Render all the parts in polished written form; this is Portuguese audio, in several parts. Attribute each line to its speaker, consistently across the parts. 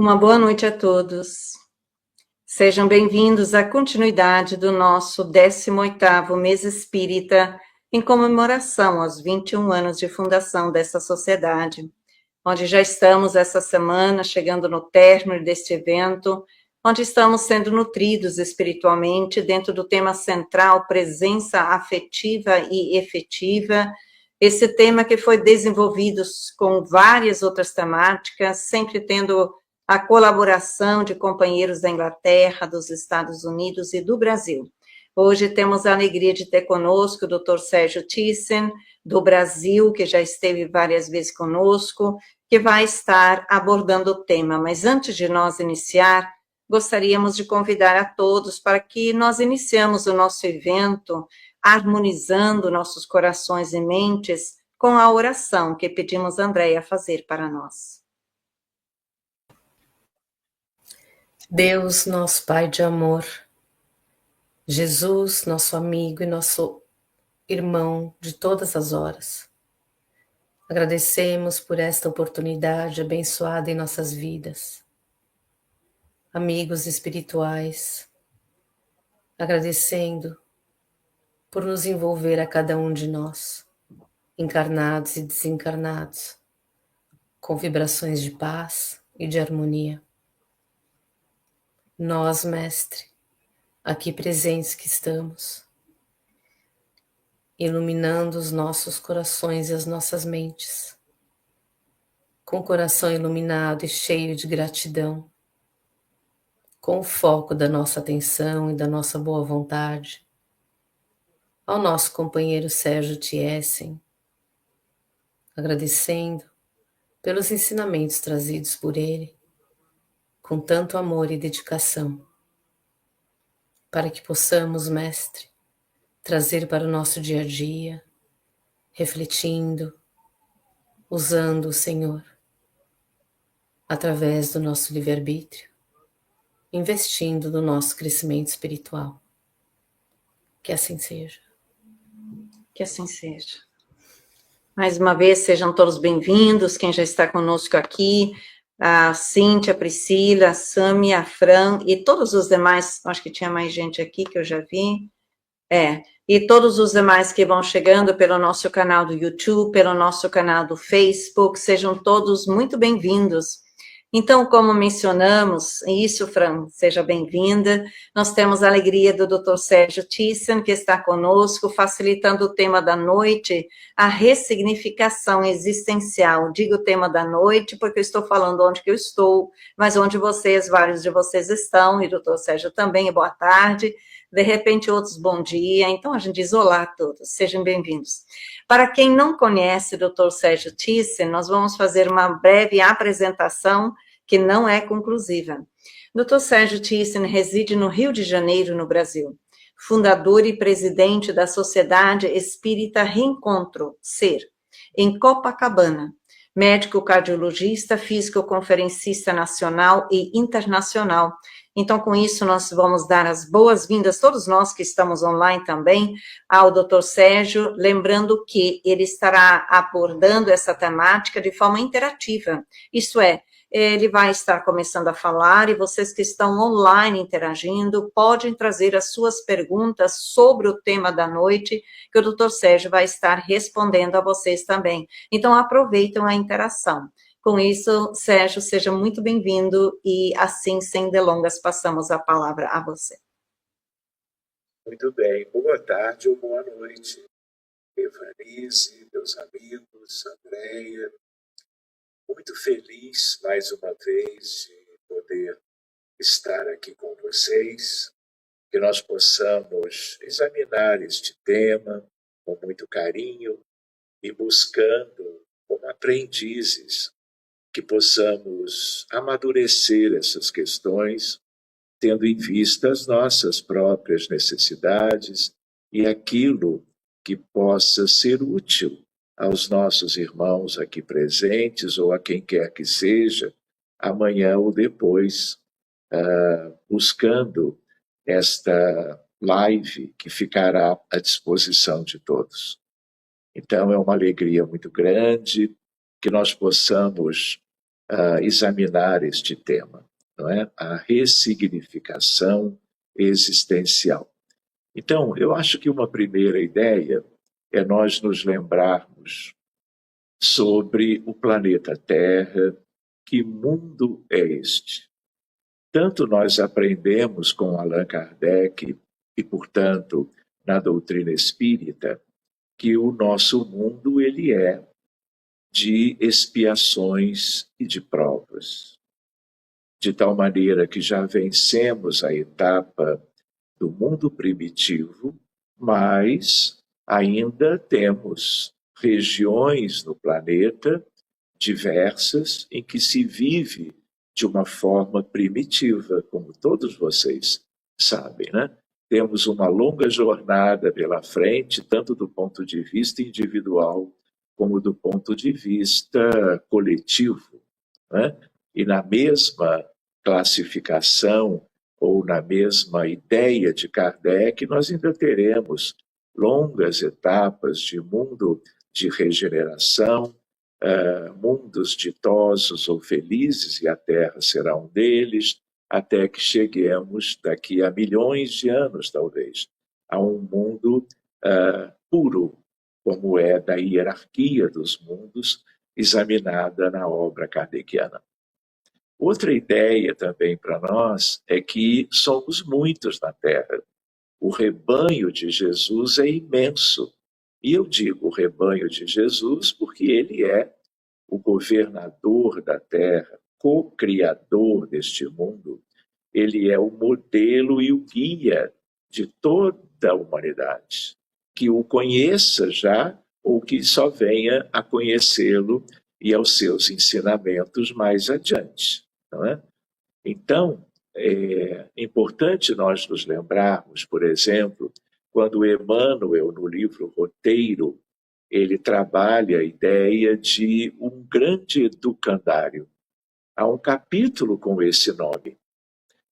Speaker 1: Uma boa noite a todos. Sejam bem-vindos à continuidade do nosso 18º Mês Espírita, em comemoração aos 21 anos de fundação dessa sociedade, onde já estamos essa semana chegando no término deste evento, onde estamos sendo nutridos espiritualmente dentro do tema central presença afetiva e efetiva, esse tema que foi desenvolvido com várias outras temáticas, sempre tendo a colaboração de companheiros da Inglaterra, dos Estados Unidos e do Brasil. Hoje temos a alegria de ter conosco o Dr. Sérgio Thyssen, do Brasil, que já esteve várias vezes conosco, que vai estar abordando o tema. Mas antes de nós iniciar, gostaríamos de convidar a todos para que nós iniciemos o nosso evento harmonizando nossos corações e mentes com a oração que pedimos a Andréia fazer para nós.
Speaker 2: Deus, nosso Pai de amor, Jesus, nosso amigo e nosso irmão de todas as horas, agradecemos por esta oportunidade abençoada em nossas vidas. Amigos espirituais, agradecendo por nos envolver a cada um de nós, encarnados e desencarnados, com vibrações de paz e de harmonia. Nós, Mestre, aqui presentes que estamos, iluminando os nossos corações e as nossas mentes, com o coração iluminado e cheio de gratidão, com o foco da nossa atenção e da nossa boa vontade, ao nosso companheiro Sérgio Thyssen, agradecendo pelos ensinamentos trazidos por ele, com tanto amor e dedicação, para que possamos, Mestre, trazer para o nosso dia a dia, refletindo, usando o Senhor, através do nosso livre-arbítrio, investindo no nosso crescimento espiritual. Que assim seja.
Speaker 1: Que assim seja. Mais uma vez, sejam todos bem-vindos, quem já está conosco aqui, a Cíntia, a Priscila, a Sami, a Fran e todos os demais, acho que tinha mais gente aqui que eu já vi, e todos os demais que vão chegando pelo nosso canal do YouTube, pelo nosso canal do Facebook, sejam todos muito bem-vindos. Então, como mencionamos, isso, Fran, seja bem-vinda, nós temos a alegria do Dr. Sérgio Thyssen, que está conosco, facilitando o tema da noite, a ressignificação existencial. Digo o tema da noite, porque eu estou falando onde que eu estou, mas onde vocês, vários de vocês estão, e o Dr. Sérgio também, boa tarde, de repente outros bom dia, então a gente diz olá a todos, sejam bem-vindos. Para quem não conhece o Dr. Sérgio Thyssen, nós vamos fazer uma breve apresentação que não é conclusiva. Dr. Sérgio Thyssen reside no Rio de Janeiro, no Brasil. Fundador e presidente da Sociedade Espírita Reencontro, SER, em Copacabana. Médico cardiologista, físico-conferencista nacional e internacional. Então, com isso, nós vamos dar as boas-vindas, todos nós que estamos online também, ao Dr. Sérgio, lembrando que ele estará abordando essa temática de forma interativa, isto é, ele vai estar começando a falar e vocês que estão online interagindo, podem trazer as suas perguntas sobre o tema da noite, que o Dr. Sérgio vai estar respondendo a vocês também. Então, aproveitem a interação. Com isso, Sérgio, seja muito bem-vindo e assim, sem delongas, passamos a palavra a você.
Speaker 3: Muito bem, boa tarde ou boa noite, Evanise, meus amigos, Andréia. Muito feliz, mais uma vez, de poder estar aqui com vocês, que nós possamos examinar este tema com muito carinho e buscando, como aprendizes, que possamos amadurecer essas questões, tendo em vista as nossas próprias necessidades e aquilo que possa ser útil aos nossos irmãos aqui presentes ou a quem quer que seja, amanhã ou depois, buscando esta live que ficará à disposição de todos. Então, é uma alegria muito grande que nós possamos examinar este tema, não é? A ressignificação existencial. Então, eu acho que uma primeira ideia é nós nos lembrarmos sobre o planeta Terra, que mundo é este? Tanto nós aprendemos com Allan Kardec e, portanto, na doutrina espírita, que o nosso mundo ele é de expiações e de provas. De tal maneira que já vencemos a etapa do mundo primitivo, mas ainda temos regiões no planeta diversas em que se vive de uma forma primitiva, como todos vocês sabem, né? Temos uma longa jornada pela frente, tanto do ponto de vista individual como do ponto de vista coletivo, né? E na mesma classificação ou na mesma ideia de Kardec, nós ainda teremos longas etapas de mundo de regeneração, mundos ditosos ou felizes, e a Terra será um deles, até que cheguemos, daqui a milhões de anos talvez, a um mundo puro, como é da hierarquia dos mundos, examinada na obra kardeciana. Outra ideia também para nós é que somos muitos na Terra. O rebanho de Jesus é imenso. E eu digo o rebanho de Jesus porque ele é o governador da Terra, co-criador deste mundo. Ele é o modelo e o guia de toda a humanidade. Que o conheça já ou que só venha a conhecê-lo e aos seus ensinamentos mais adiante. Não é? Então, é importante nós nos lembrarmos, por exemplo, quando Emmanuel, no livro Roteiro, ele trabalha a ideia de um grande educandário. Há um capítulo com esse nome,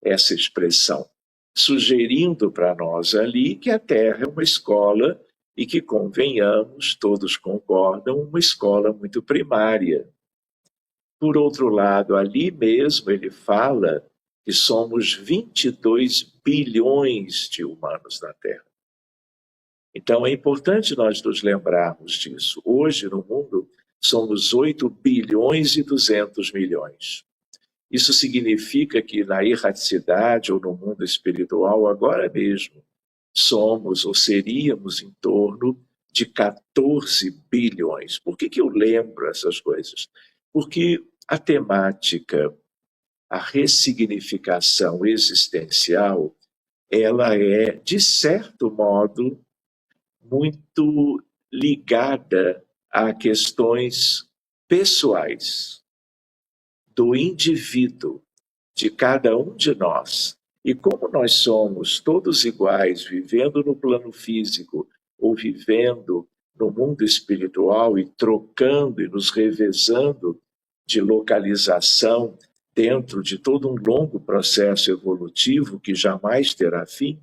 Speaker 3: essa expressão, sugerindo para nós ali que a Terra é uma escola e que, convenhamos, todos concordam, uma escola muito primária. Por outro lado, ali mesmo ele fala que somos 22 bilhões de humanos na Terra. Então é importante nós nos lembrarmos disso. Hoje, no mundo, somos 8 bilhões e 200 milhões. Isso significa que na erraticidade ou no mundo espiritual, agora mesmo, somos ou seríamos em torno de 14 bilhões. Por que eu lembro essas coisas? Porque a temática, a ressignificação existencial, ela é, de certo modo, muito ligada a questões pessoais do indivíduo, de cada um de nós. E como nós somos todos iguais, vivendo no plano físico ou vivendo no mundo espiritual e trocando e nos revezando de localização dentro de todo um longo processo evolutivo que jamais terá fim,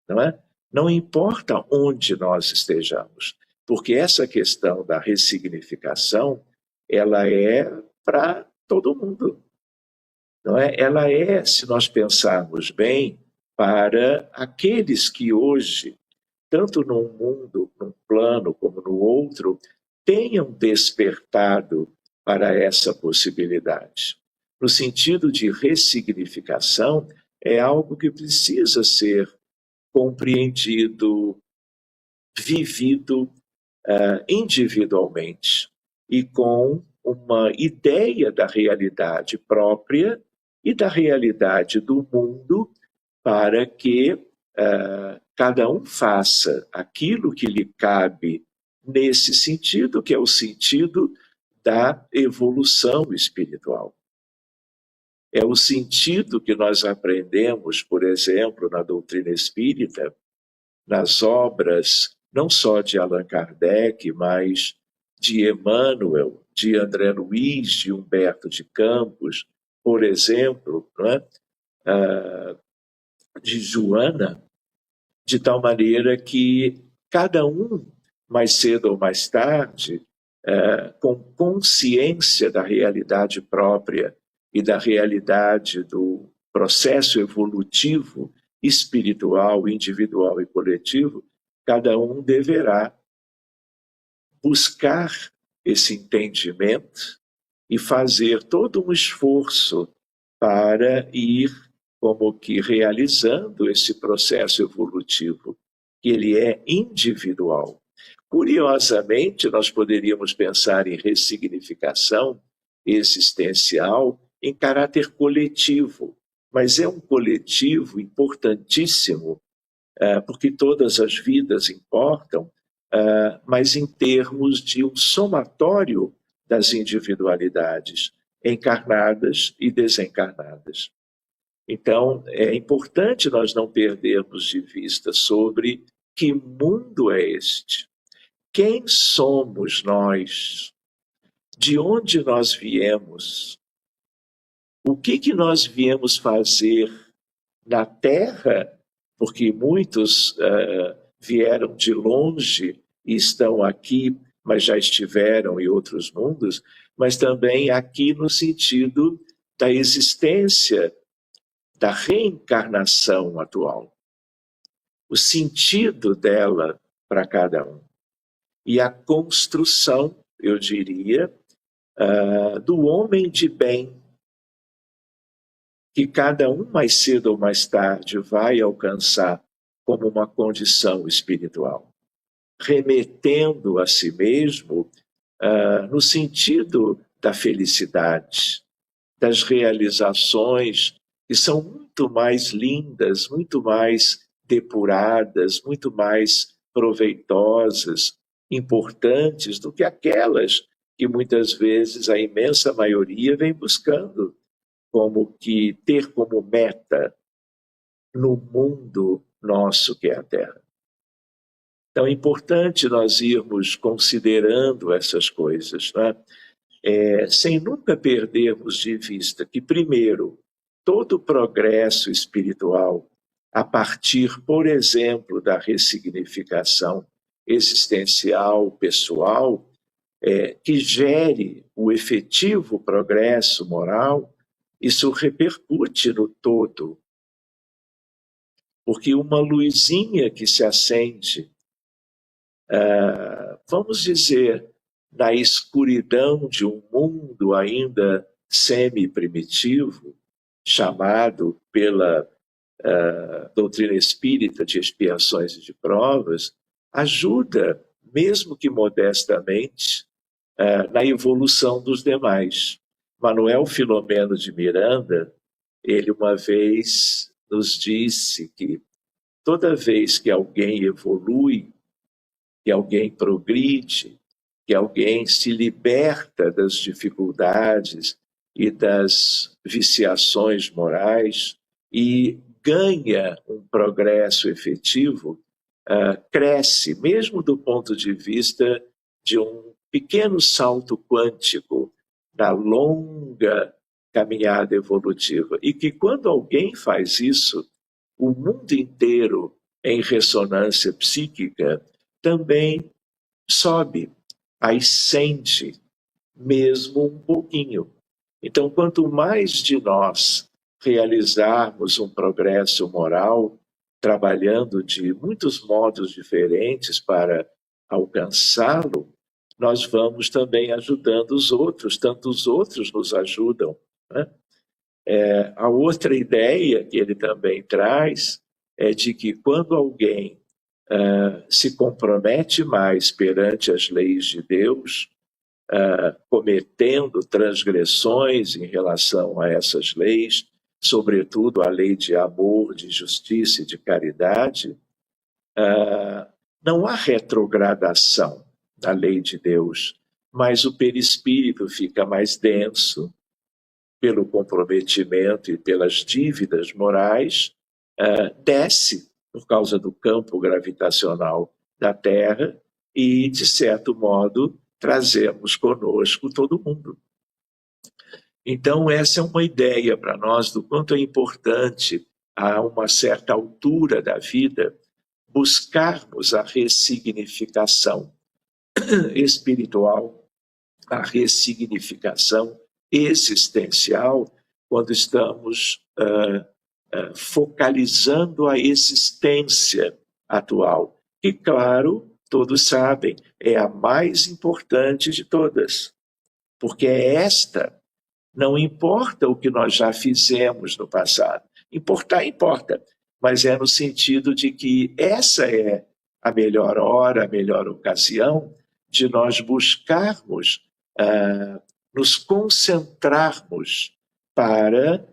Speaker 3: não é? Não importa onde nós estejamos, porque essa questão da ressignificação, ela é para todo mundo, não é? Ela é, se nós pensarmos bem, para aqueles que hoje, tanto num mundo, num plano como no outro, tenham despertado para essa possibilidade. No sentido de ressignificação, é algo que precisa ser compreendido, vivido individualmente e com uma ideia da realidade própria e da realidade do mundo para que cada um faça aquilo que lhe cabe nesse sentido, que é o sentido da evolução espiritual. É o sentido que nós aprendemos, por exemplo, na doutrina espírita, nas obras não só de Allan Kardec, mas de Emmanuel, de André Luiz, de Humberto de Campos, por exemplo, não é? De Joana, de tal maneira que cada um, mais cedo ou mais tarde, com consciência da realidade própria e da realidade do processo evolutivo espiritual, individual e coletivo, cada um deverá buscar esse entendimento e fazer todo um esforço para ir como que realizando esse processo evolutivo, que ele é individual. Curiosamente, nós poderíamos pensar em ressignificação existencial em caráter coletivo, mas é um coletivo importantíssimo, porque todas as vidas importam, mas em termos de um somatório das individualidades, encarnadas e desencarnadas. Então, é importante nós não perdermos de vista sobre que mundo é este, quem somos nós, de onde nós viemos, o que nós viemos fazer na Terra, porque muitos vieram de longe e estão aqui, mas já estiveram em outros mundos, mas também aqui no sentido da existência, da reencarnação atual, o sentido dela para cada um. E a construção, eu diria, do homem de bem, que cada um mais cedo ou mais tarde vai alcançar como uma condição espiritual, remetendo a si mesmo no sentido da felicidade, das realizações que são muito mais lindas, muito mais depuradas, muito mais proveitosas, importantes do que aquelas que muitas vezes a imensa maioria vem buscando, como que ter como meta no mundo nosso que é a Terra. Então é importante nós irmos considerando essas coisas, né? Sem nunca perdermos de vista que, primeiro, todo progresso espiritual, a partir, por exemplo, da ressignificação existencial, pessoal, que gere o efetivo progresso moral, isso repercute no todo. Porque uma luzinha que se acende, vamos dizer, na escuridão de um mundo ainda semi-primitivo, chamado pela doutrina espírita de expiações e de provas, ajuda, mesmo que modestamente, na evolução dos demais. Manuel Filomeno de Miranda, ele uma vez nos disse que toda vez que alguém evolui, que alguém progride, que alguém se liberta das dificuldades e das viciações morais e ganha um progresso efetivo, cresce, mesmo do ponto de vista de um pequeno salto quântico na longa caminhada evolutiva. E que quando alguém faz isso, o mundo inteiro, em ressonância psíquica, também sobe, ascende, mesmo um pouquinho. Então, quanto mais de nós realizarmos um progresso moral, trabalhando de muitos modos diferentes para alcançá-lo, nós vamos também ajudando os outros, tanto os outros nos ajudam, né? A outra ideia que ele também traz é de que quando alguém se compromete mais perante as leis de Deus, cometendo transgressões em relação a essas leis, sobretudo a lei de amor, de justiça e de caridade, não há retrogradação na lei de Deus, mas o perispírito fica mais denso pelo comprometimento e pelas dívidas morais, desce por causa do campo gravitacional da Terra e, de certo modo, trazemos conosco todo mundo. Então, essa é uma ideia para nós do quanto é importante, a uma certa altura da vida, buscarmos a ressignificação espiritual a ressignificação existencial quando estamos focalizando a existência atual, que, claro, todos sabem, é a mais importante de todas, porque é esta. Não importa o que nós já fizemos no passado. Importar, importa, mas é no sentido de que essa é a melhor hora, a melhor ocasião de nós buscarmos, nos concentrarmos para,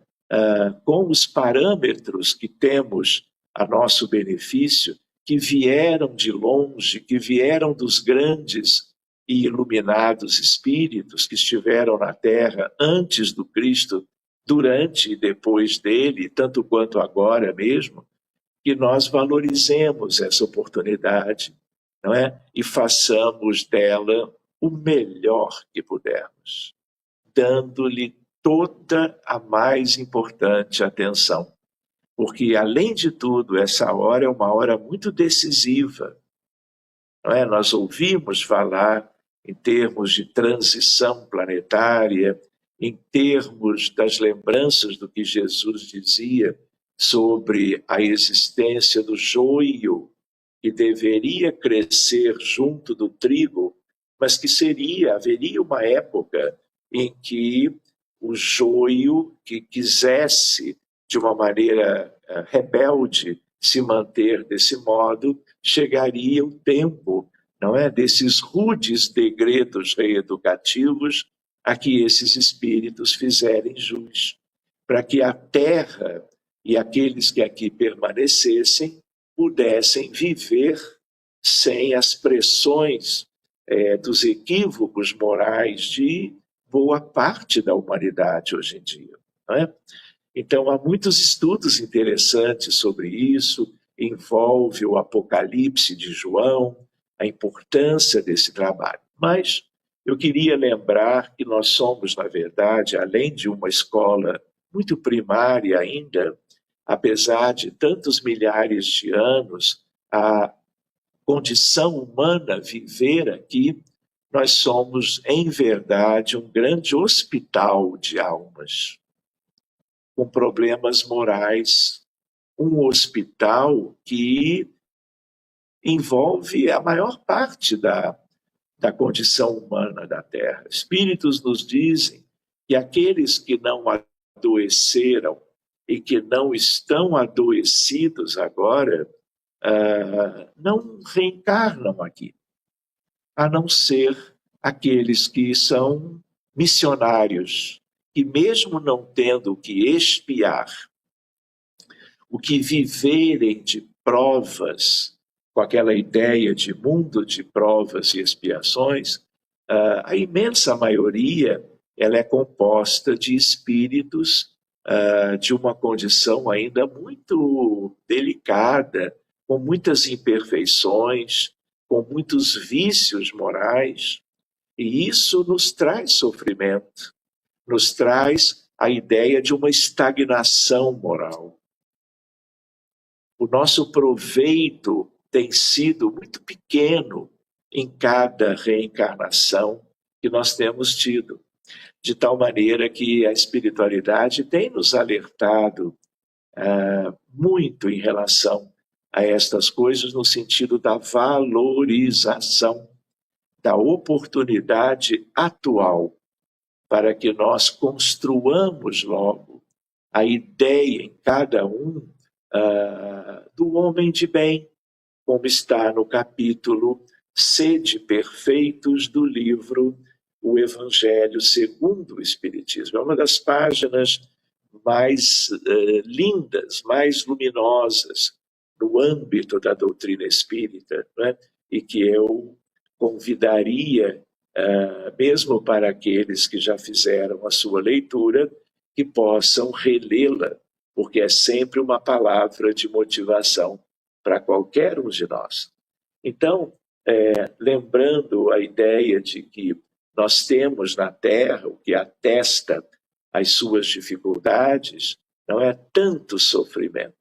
Speaker 3: com os parâmetros que temos a nosso benefício, que vieram de longe, que vieram dos grandes e iluminados espíritos que estiveram na Terra antes do Cristo, durante e depois dele, tanto quanto agora mesmo, que nós valorizemos essa oportunidade, não é? E façamos dela o melhor que pudermos, dando-lhe toda a mais importante atenção. Porque, além de tudo, essa hora é uma hora muito decisiva, não é? Nós ouvimos falar em termos de transição planetária, em termos das lembranças do que Jesus dizia sobre a existência do joio, que deveria crescer junto do trigo, mas que haveria uma época em que o joio que quisesse, de uma maneira rebelde, se manter desse modo, chegaria o tempo, não é, desses rudes degredos reeducativos a que esses espíritos fizerem jus, para que a Terra e aqueles que aqui permanecessem pudessem viver sem as pressões dos equívocos morais de boa parte da humanidade hoje em dia, não é? Então, há muitos estudos interessantes sobre isso, envolve o Apocalipse de João, a importância desse trabalho. Mas eu queria lembrar que nós somos, na verdade, além de uma escola muito primária ainda, apesar de tantos milhares de anos, a condição humana viver aqui, nós somos, em verdade, um grande hospital de almas, com problemas morais, um hospital que envolve a maior parte da condição humana da Terra. Espíritos nos dizem que aqueles que não adoeceram e que não estão adoecidos agora, não reencarnam aqui, a não ser aqueles que são missionários, que mesmo não tendo o que expiar, o que viverem de provas, com aquela ideia de mundo de provas e expiações, a imensa maioria ela é composta de espíritos de uma condição ainda muito delicada, com muitas imperfeições, com muitos vícios morais, e isso nos traz sofrimento, nos traz a ideia de uma estagnação moral. O nosso proveito tem sido muito pequeno em cada reencarnação que nós temos tido, de tal maneira que a espiritualidade tem nos alertado muito em relação a estas coisas, no sentido da valorização da oportunidade atual, para que nós construamos logo a ideia em cada um do homem de bem, como está no capítulo Sede Perfeitos do livro O Evangelho segundo o Espiritismo. É uma das páginas mais lindas, mais luminosas no âmbito da doutrina espírita, né? E que eu convidaria, mesmo para aqueles que já fizeram a sua leitura, que possam relê-la, porque é sempre uma palavra de motivação para qualquer um de nós. Então, lembrando a ideia de que nós temos na Terra o que atesta as suas dificuldades, não é tanto sofrimento.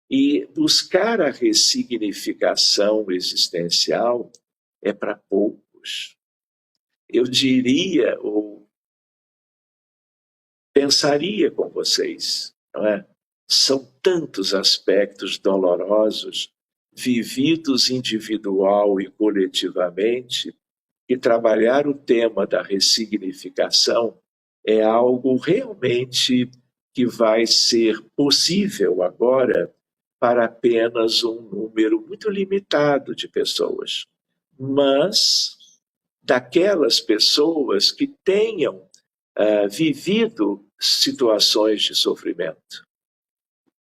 Speaker 3: E buscar a ressignificação existencial é para poucos. eu diria ou pensaria com vocês, não é? São tantos aspectos dolorosos vividos individual e coletivamente, que trabalhar o tema da ressignificação é algo realmente que vai ser possível agora para apenas um número muito limitado de pessoas. Mas daquelas pessoas que tenham vivido situações de sofrimento.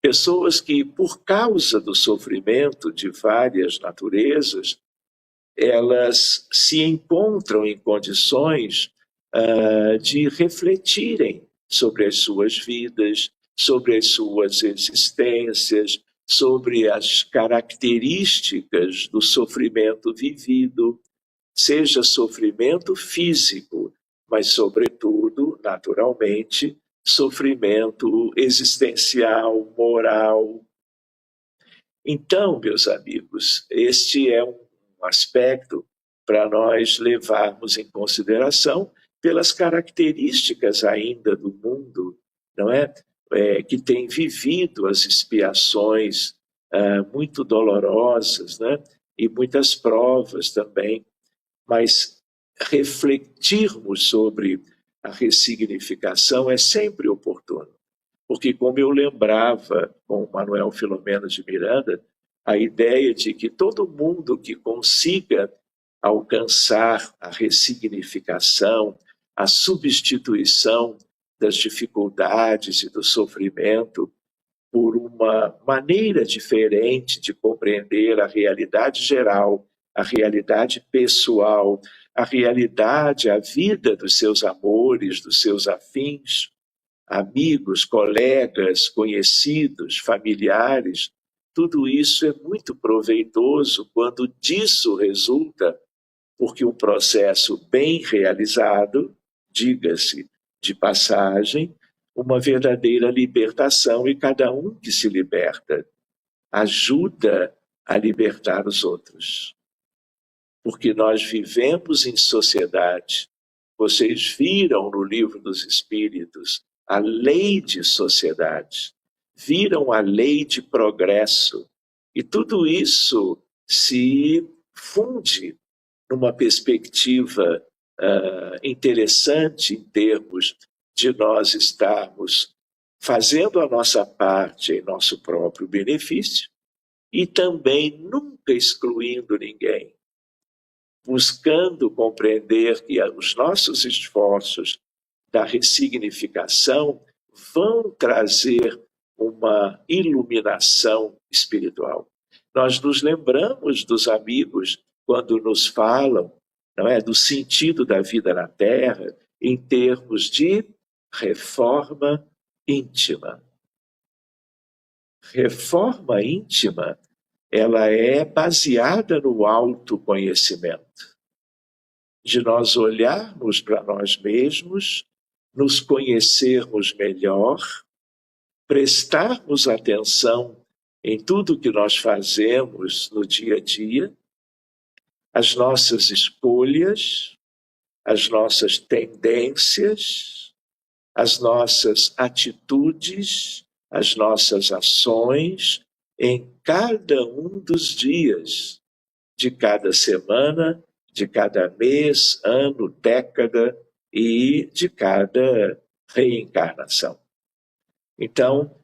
Speaker 3: Pessoas que, por causa do sofrimento de várias naturezas, elas se encontram em condições de refletirem sobre as suas vidas, sobre as suas existências, sobre as características do sofrimento vivido, seja sofrimento físico, mas, sobretudo, naturalmente, sofrimento existencial, moral. Então, meus amigos, este é um aspecto para nós levarmos em consideração pelas características ainda do mundo, não é? Que tem vivido as expiações muito dolorosas, né? E muitas provas também, mas refletirmos sobre a ressignificação é sempre oportuno, porque, como eu lembrava com Manuel Filomeno de Miranda, a ideia de que todo mundo que consiga alcançar a ressignificação, a substituição das dificuldades e do sofrimento por uma maneira diferente de compreender a realidade geral, a realidade pessoal, a realidade, a vida dos seus amores, dos seus afins, amigos, colegas, conhecidos, familiares, tudo isso é muito proveitoso quando disso resulta, porque um processo bem realizado, diga-se de passagem, uma verdadeira libertação, e cada um que se liberta ajuda a libertar os outros. Porque nós vivemos em sociedade. Vocês viram no Livro dos Espíritos a lei de sociedade, viram a lei de progresso, e tudo isso se funde numa perspectiva interessante em termos de nós estarmos fazendo a nossa parte em nosso próprio benefício e também nunca excluindo ninguém, buscando compreender que os nossos esforços da ressignificação vão trazer uma iluminação espiritual. Nós nos lembramos dos amigos quando nos falam, não é, do sentido da vida na Terra em termos de reforma íntima. Reforma íntima, ela é baseada no autoconhecimento, de nós olharmos para nós mesmos, nos conhecermos melhor, prestarmos atenção em tudo que nós fazemos no dia a dia, as nossas escolhas, as nossas tendências, as nossas atitudes, as nossas ações em cada um dos dias, de cada semana, de cada mês, ano, década e de cada reencarnação. Então,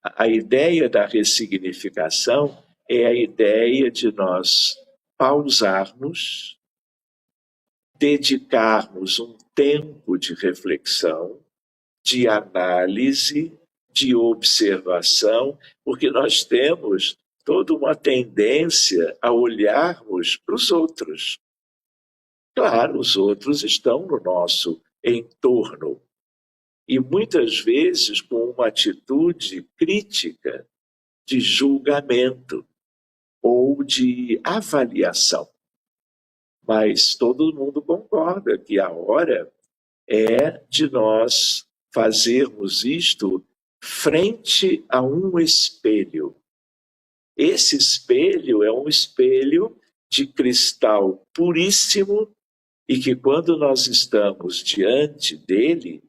Speaker 3: a ideia da ressignificação é a ideia de nós pausarmos, dedicarmos um tempo de reflexão, de análise, de observação, porque nós temos toda uma tendência a olharmos para os outros. Claro, os outros estão no nosso entorno, e muitas vezes com uma atitude crítica, de julgamento ou de avaliação. Mas todo mundo concorda que a hora é de nós fazermos isto frente a um espelho. Esse espelho é um espelho de cristal puríssimo, e que quando nós estamos diante dele,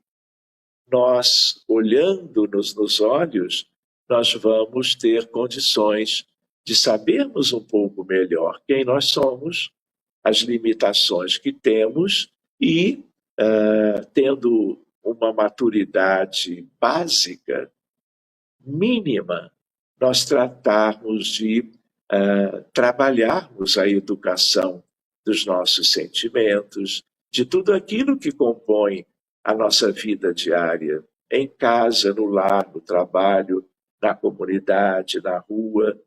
Speaker 3: nós, olhando-nos nos olhos, nós vamos ter condições de sabermos um pouco melhor quem nós somos, as limitações que temos e, tendo uma maturidade básica, mínima, nós tratarmos de trabalharmos a educação dos nossos sentimentos, de tudo aquilo que compõe a nossa vida diária, em casa, no lar, no trabalho, na comunidade, na rua,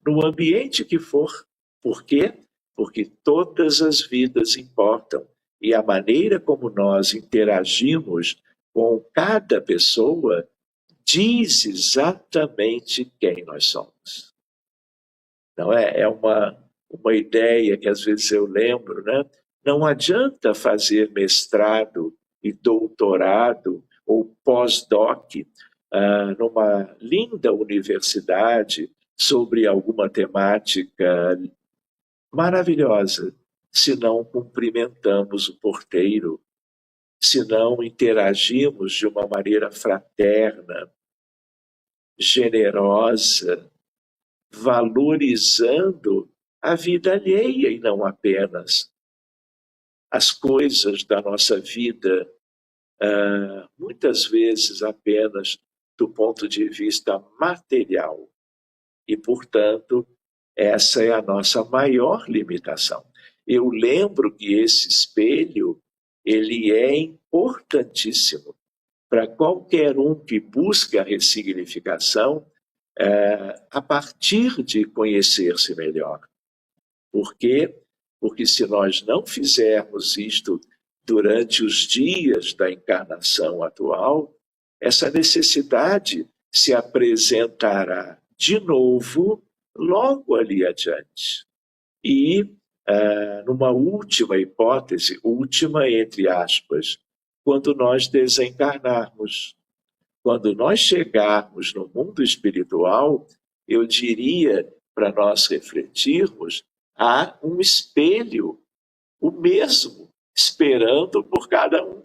Speaker 3: no ambiente que for. Por quê? Porque todas as vidas importam e a maneira como nós interagimos com cada pessoa diz exatamente quem nós somos. Não é uma ideia que às vezes eu lembro, né? Não adianta fazer mestrado e doutorado ou pós-doc numa linda universidade sobre alguma temática maravilhosa, se não cumprimentamos o porteiro, se não interagimos de uma maneira fraterna, generosa, valorizando a vida alheia e não apenas as coisas da nossa vida, muitas vezes apenas do ponto de vista material. E, portanto, essa é a nossa maior limitação. Eu lembro que esse espelho, ele é importantíssimo para qualquer um que busque a ressignificação a partir de conhecer-se melhor. Por quê? Porque se nós não fizermos isto durante os dias da encarnação atual, essa necessidade se apresentará de novo logo ali adiante. E, numa última hipótese, última entre aspas, quando nós desencarnarmos, quando nós chegarmos no mundo espiritual, eu diria, para nós refletirmos, há um espelho, o mesmo, esperando por cada um,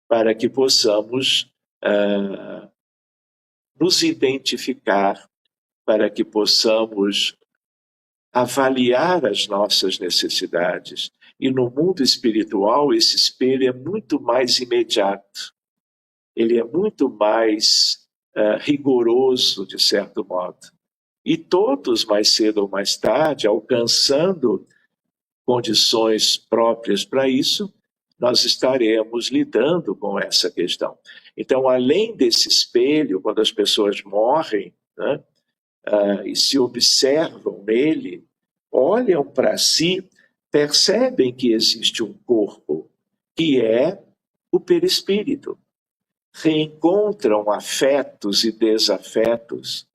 Speaker 3: para que possamos nos identificar, para que possamos avaliar as nossas necessidades. E no mundo espiritual, esse espelho é muito mais imediato. Ele é muito mais rigoroso, de certo modo. E todos, mais cedo ou mais tarde, alcançando condições próprias para isso, nós estaremos lidando com essa questão. Então, além desse espelho, quando as pessoas morrem, né, e se observam nele, olham para si, percebem que existe um corpo, que é o perispírito. Reencontram afetos e desafetos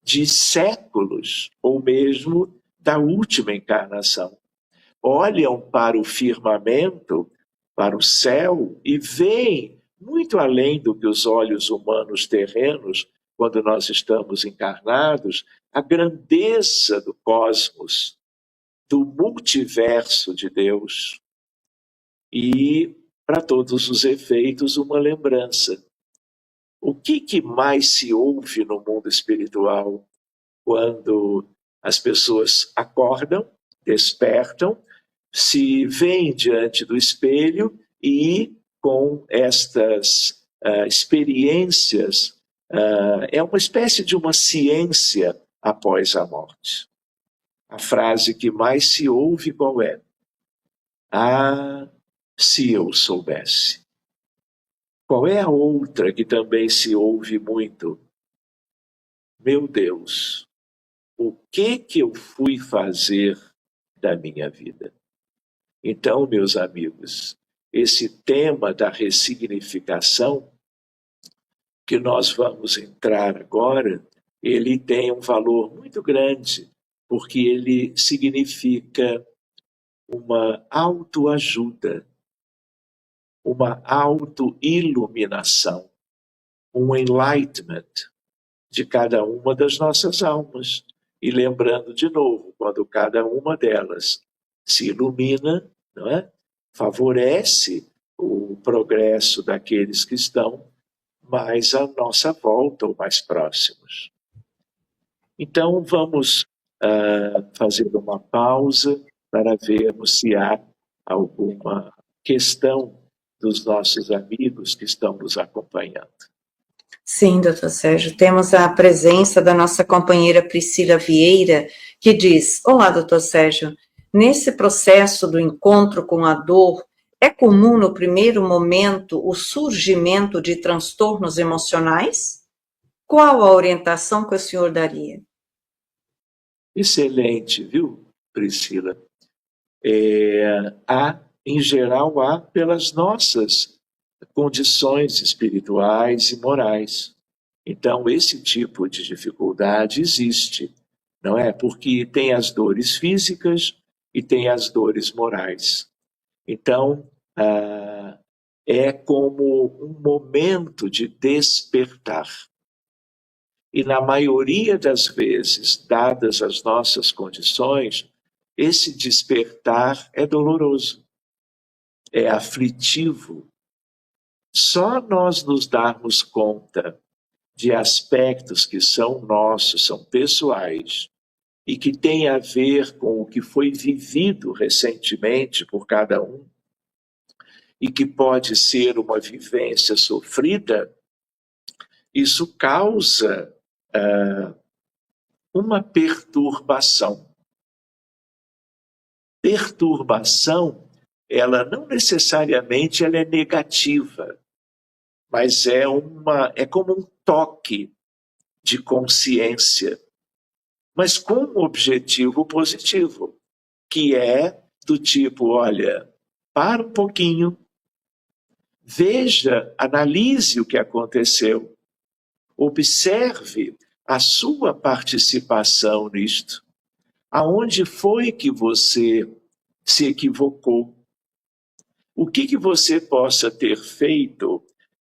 Speaker 3: de séculos, ou mesmo da última encarnação. Olham para o firmamento, para o céu, e veem, muito além do que os olhos humanos terrenos, quando nós estamos encarnados, a grandeza do cosmos, do multiverso de Deus. E, para todos os efeitos, uma lembrança. O que mais se ouve no mundo espiritual quando as pessoas acordam, despertam, se veem diante do espelho e, com estas experiências, é uma espécie de uma ciência após a morte. A frase que mais se ouve qual é? Ah, se eu soubesse. Qual é a outra que também se ouve muito? Meu Deus, o que eu fui fazer da minha vida? Então, meus amigos, esse tema da ressignificação que nós vamos entrar agora, ele tem um valor muito grande, porque ele significa uma autoajuda, uma autoiluminação, um enlightenment de cada uma das nossas almas. E lembrando de novo, quando cada uma delas se ilumina, não é? favorece o progresso daqueles que estão mais à nossa volta ou mais próximos. Então, vamos fazer uma pausa para vermos se há alguma questão dos nossos amigos que estão nos acompanhando.
Speaker 1: Sim, doutor Sérgio, temos a presença da nossa companheira Priscila Vieira, que diz: olá, doutor Sérgio, nesse processo do encontro com a dor, é comum no primeiro momento o surgimento de transtornos emocionais? Qual a orientação que o senhor daria?
Speaker 3: Excelente, viu, Priscila? Em geral, há pelas nossas condições espirituais e morais. Então, esse tipo de dificuldade existe, não é? Porque tem as dores físicas e tem as dores morais. Então, é como um momento de despertar. E na maioria das vezes, dadas as nossas condições, esse despertar é doloroso, é aflitivo. Só nós nos darmos conta de aspectos que são nossos, são pessoais, e que têm a ver com o que foi vivido recentemente por cada um, e que pode ser uma vivência sofrida, isso causa uma perturbação. Perturbação, ela não necessariamente ela é negativa, mas é como um toque de consciência, mas com um objetivo positivo, que é do tipo, olha, para um pouquinho, veja, analise o que aconteceu, observe a sua participação nisto. Aonde foi que você se equivocou? O que você possa ter feito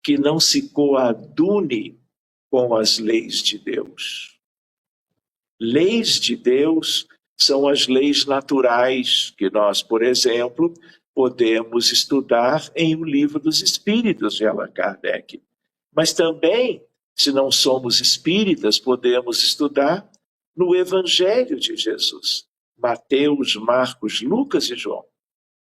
Speaker 3: que não se coadune com as leis de Deus? Leis de Deus são as leis naturais que nós, por exemplo, podemos estudar em O Livro dos Espíritos de Allan Kardec. Mas também, se não somos espíritas, podemos estudar no Evangelho de Jesus, Mateus, Marcos, Lucas e João.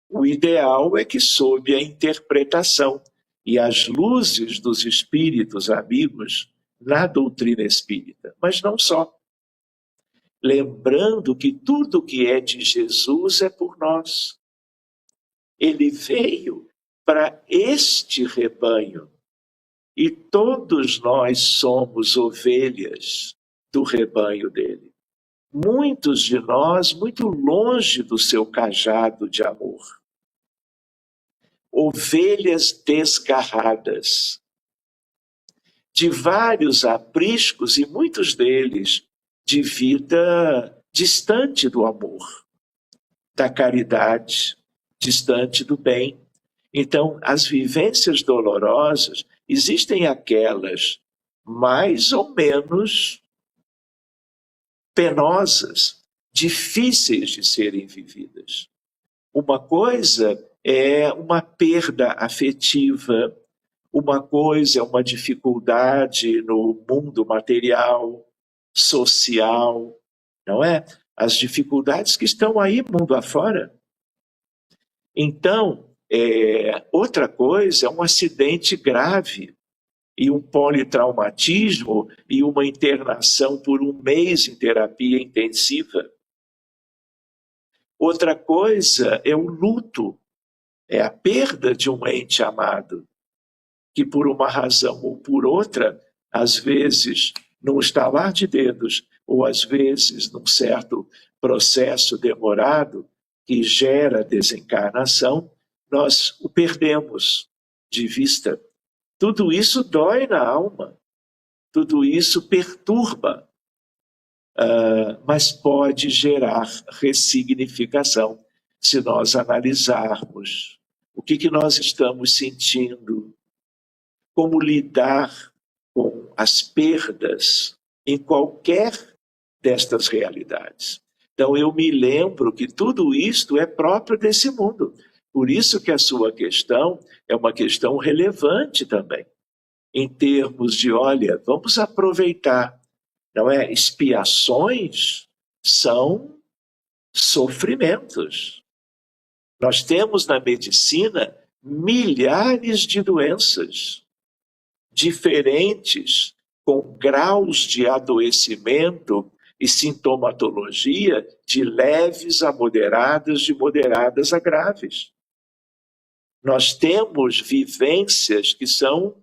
Speaker 3: O ideal é que, sob a interpretação e as luzes dos espíritos amigos na doutrina espírita, mas não só. Lembrando que tudo que é de Jesus é por nós. Ele veio para este rebanho e todos nós somos ovelhas do rebanho dele. Muitos de nós muito longe do seu cajado de amor. Ovelhas desgarradas, de vários apriscos e muitos deles de vida distante do amor, da caridade, distante do bem. Então, as vivências dolorosas, existem aquelas mais ou menos penosas, difíceis de serem vividas. Uma coisa é uma perda afetiva, uma coisa é uma dificuldade no mundo material, social, não é? As dificuldades que estão aí mundo afora. Então, outra coisa é um acidente grave e um politraumatismo e uma internação por um mês em terapia intensiva. Outra coisa é o luto, é a perda de um ente amado, que por uma razão ou por outra, às vezes num estalar de dedos, ou às vezes num certo processo demorado que gera desencarnação, nós o perdemos de vista. Tudo isso dói na alma, tudo isso perturba, mas pode gerar ressignificação se nós analisarmos o que nós estamos sentindo, como lidar com as perdas em qualquer destas realidades. Então eu me lembro que tudo isto é próprio desse mundo. Por isso que a sua questão é uma questão relevante também, em termos de, olha, vamos aproveitar, não é? Expiações são sofrimentos. Nós temos na medicina milhares de doenças diferentes, com graus de adoecimento e sintomatologia de leves a moderadas, de moderadas a graves. Nós temos vivências que são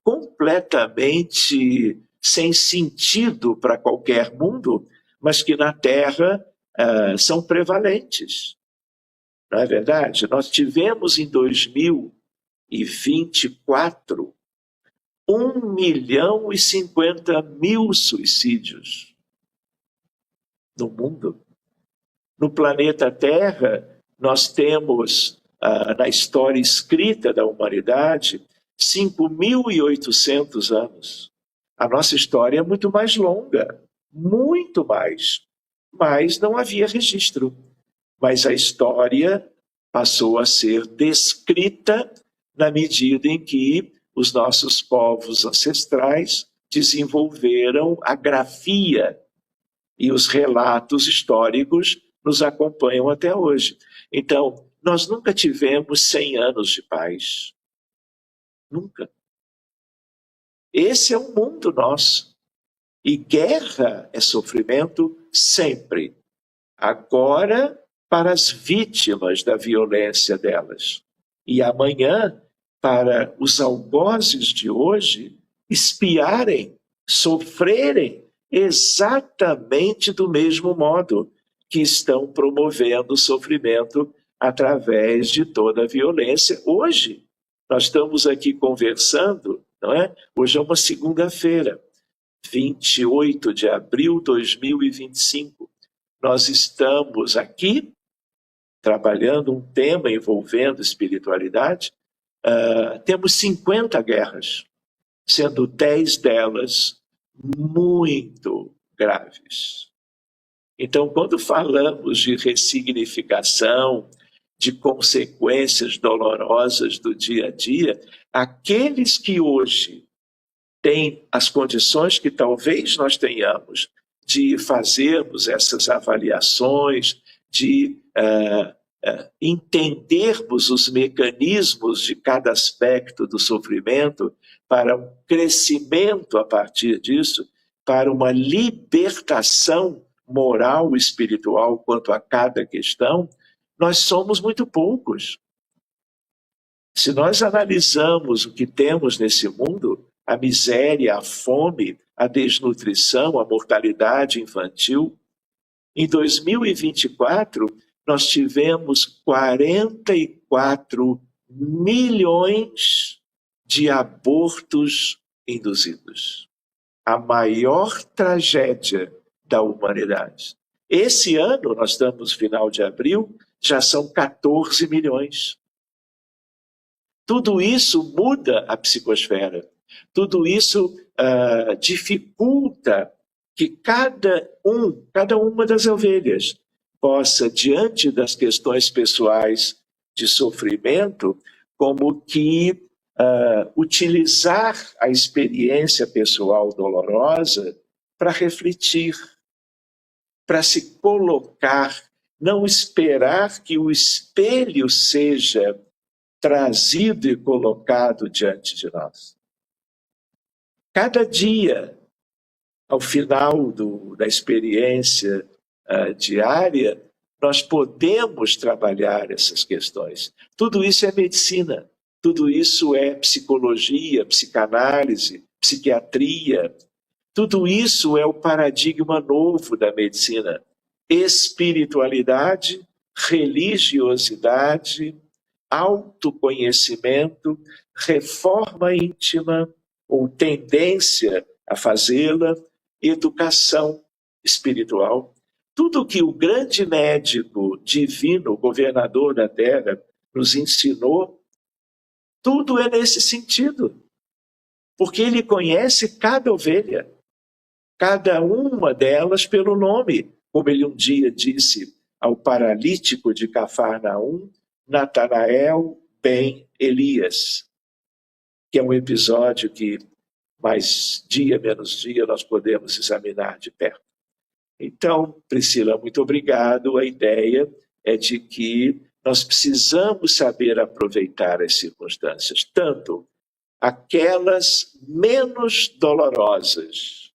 Speaker 3: completamente sem sentido para qualquer mundo, mas que na Terra são prevalentes. Não é verdade? Nós tivemos em 2024 1.050.000 suicídios no mundo. No planeta Terra, nós temos, na história escrita da humanidade, 5.800 anos. A nossa história é muito mais longa, muito mais, mas não havia registro. Mas a história passou a ser descrita na medida em que os nossos povos ancestrais desenvolveram a grafia e os relatos históricos nos acompanham até hoje. Então, nós nunca tivemos 100 anos de paz. Nunca. Esse é o mundo nosso. E guerra é sofrimento sempre. Agora, para as vítimas da violência delas. E amanhã, para os algozes de hoje expiarem, sofrerem exatamente do mesmo modo que estão promovendo o sofrimento através de toda a violência. Hoje, nós estamos aqui conversando, não é? Hoje é uma segunda-feira, 28 de abril de 2025. Nós estamos aqui trabalhando um tema envolvendo espiritualidade. Temos 50 guerras, sendo 10 delas muito graves. Então, quando falamos de ressignificação, de consequências dolorosas do dia a dia, aqueles que hoje têm as condições que talvez nós tenhamos de fazermos essas avaliações, de entendermos os mecanismos de cada aspecto do sofrimento para um crescimento a partir disso, para uma libertação moral e espiritual quanto a cada questão, nós somos muito poucos. Se nós analisamos o que temos nesse mundo, a miséria, a fome, a desnutrição, a mortalidade infantil, em 2024, nós tivemos 44 milhões de abortos induzidos. A maior tragédia da humanidade. Esse ano, nós estamos no final de abril, já são 14 milhões. Tudo isso muda a psicosfera. Tudo isso dificulta que cada uma das ovelhas possa, diante das questões pessoais de sofrimento, como que utilizar a experiência pessoal dolorosa para refletir, para se colocar, não esperar que o espelho seja trazido e colocado diante de nós. Cada dia, ao final da experiência diária, nós podemos trabalhar essas questões. Tudo isso é medicina, tudo isso é psicologia, psicanálise, psiquiatria. Tudo isso é o paradigma novo da medicina. Espiritualidade, religiosidade, autoconhecimento, reforma íntima ou tendência a fazê-la, educação espiritual. Tudo que o grande médico divino, governador da Terra, nos ensinou, tudo é nesse sentido. Porque ele conhece cada ovelha, cada uma delas pelo nome. Como ele um dia disse ao paralítico de Cafarnaum, Natanael ben Elias, que é um episódio que mais dia menos dia nós podemos examinar de perto. Então, Priscila, muito obrigado. A ideia é de que nós precisamos saber aproveitar as circunstâncias, tanto aquelas menos dolorosas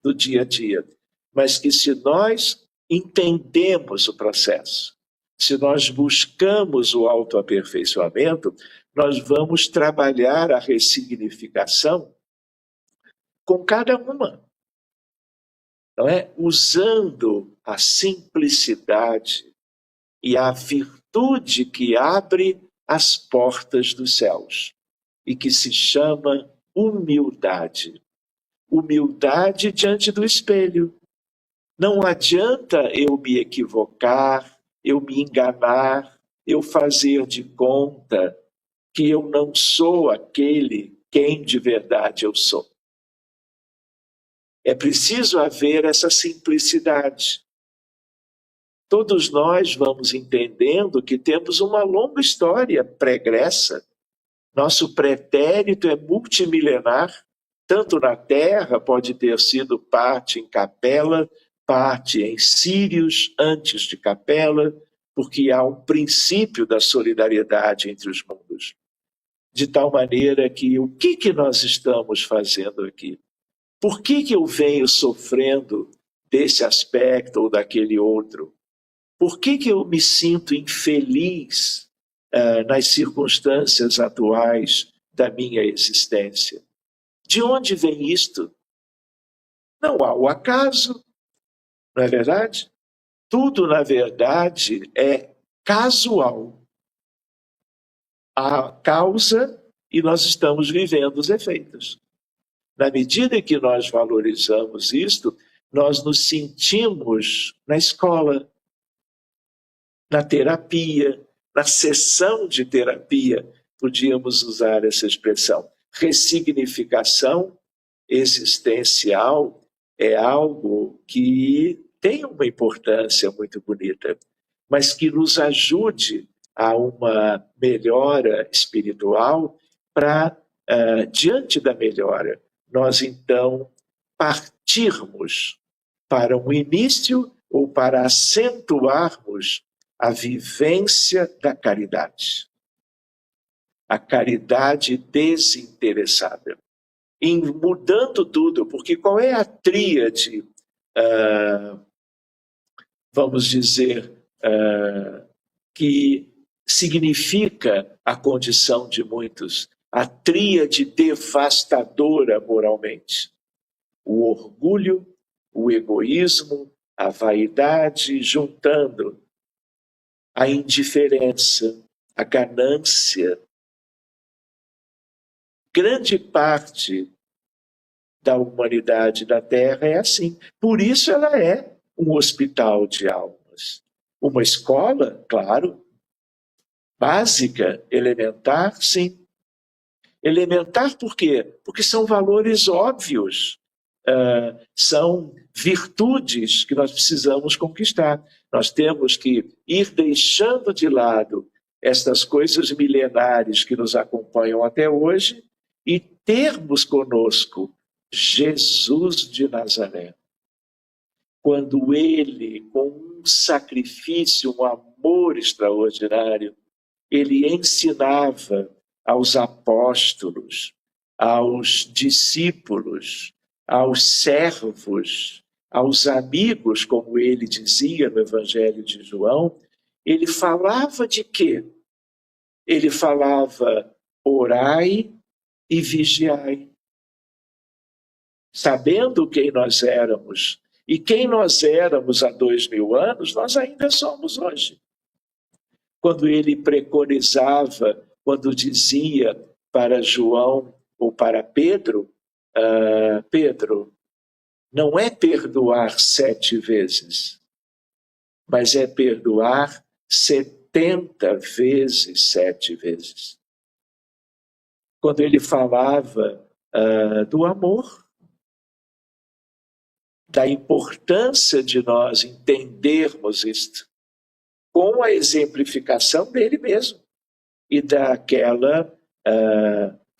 Speaker 3: do dia a dia, mas que se nós entendemos o processo, se nós buscamos o autoaperfeiçoamento, nós vamos trabalhar a ressignificação com cada uma, não é? Usando a simplicidade e a virtude que abre as portas dos céus e que se chama humildade. Humildade diante do espelho. Não adianta eu me equivocar, eu me enganar, eu fazer de conta que eu não sou aquele quem de verdade eu sou. É preciso haver essa simplicidade. Todos nós vamos entendendo que temos uma longa história pregressa. Nosso pretérito é multimilenar, tanto na Terra, pode ter sido parte em Capela, parte em Sírios, antes de Capela, porque há um princípio da solidariedade entre os mundos. De tal maneira que o que nós estamos fazendo aqui? Por que eu venho sofrendo desse aspecto ou daquele outro? Por que eu me sinto infeliz nas circunstâncias atuais da minha existência? De onde vem isto? Não há o acaso, não é verdade? Tudo, na verdade, é casual. Há causa e nós estamos vivendo os efeitos. Na medida que nós valorizamos isto, nós nos sentimos na escola, na terapia, na sessão de terapia, podíamos usar essa expressão. Ressignificação existencial é algo que tem uma importância muito bonita, mas que nos ajude a uma melhora espiritual para, diante da melhora, nós então partirmos para um início ou para acentuarmos a vivência da caridade. A caridade desinteressada. Em mudando tudo, porque qual é a tríade, vamos dizer, que significa a condição de muitos? A tríade devastadora moralmente. O orgulho, o egoísmo, a vaidade, juntando a indiferença, a ganância. Grande parte da humanidade da Terra é assim. Por isso ela é um hospital de almas. Uma escola, claro, básica, elementar, sim. Elementar por quê? Porque são valores óbvios. São virtudes que nós precisamos conquistar. Nós temos que ir deixando de lado estas coisas milenares que nos acompanham até hoje e termos conosco Jesus de Nazaré. Quando ele, com um sacrifício, um amor extraordinário, ele ensinava aos apóstolos, aos discípulos, aos servos, aos amigos, como ele dizia no Evangelho de João, ele falava de quê? Ele falava: orai e vigiai. Sabendo quem nós éramos, e quem nós éramos há 2000 anos, nós ainda somos hoje. Quando ele preconizava, quando dizia para João ou para Pedro, Pedro, não é perdoar 7 vezes, mas é perdoar 70 vezes 7 vezes. Quando ele falava do amor, da importância de nós entendermos isto, com a exemplificação dele mesmo e daquela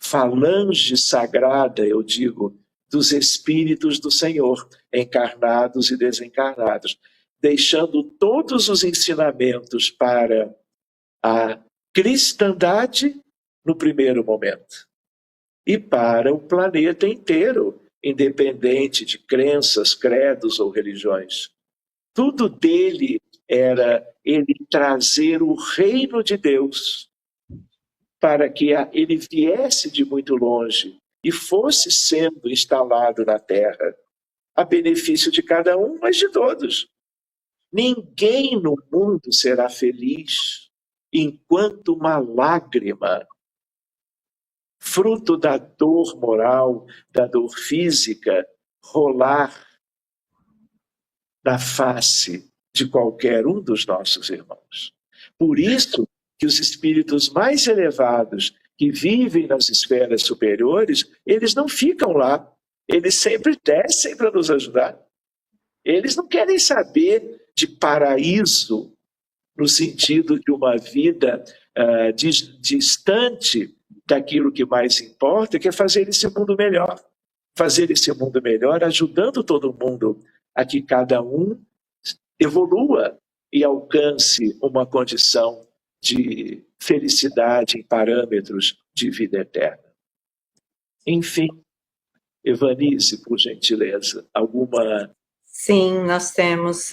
Speaker 3: falange sagrada, eu digo, dos Espíritos do Senhor, encarnados e desencarnados, deixando todos os ensinamentos para a cristandade no primeiro momento e para o planeta inteiro, independente de crenças, credos ou religiões. Tudo dele era ele trazer o reino de Deus para que ele viesse de muito longe e fosse sendo instalado na Terra, a benefício de cada um, mas de todos. Ninguém no mundo será feliz enquanto uma lágrima, fruto da dor moral, da dor física, rolar na face de qualquer um dos nossos irmãos. Por isso que os espíritos mais elevados que vivem nas esferas superiores, eles não ficam lá. Eles sempre descem para nos ajudar. Eles não querem saber de paraíso, no sentido de uma vida distante daquilo que mais importa, que é fazer esse mundo melhor. Fazer esse mundo melhor ajudando todo mundo a que cada um evolua e alcance uma condição de felicidade em parâmetros de vida eterna. Enfim, Evanice, por gentileza, alguma...
Speaker 1: Sim, nós temos,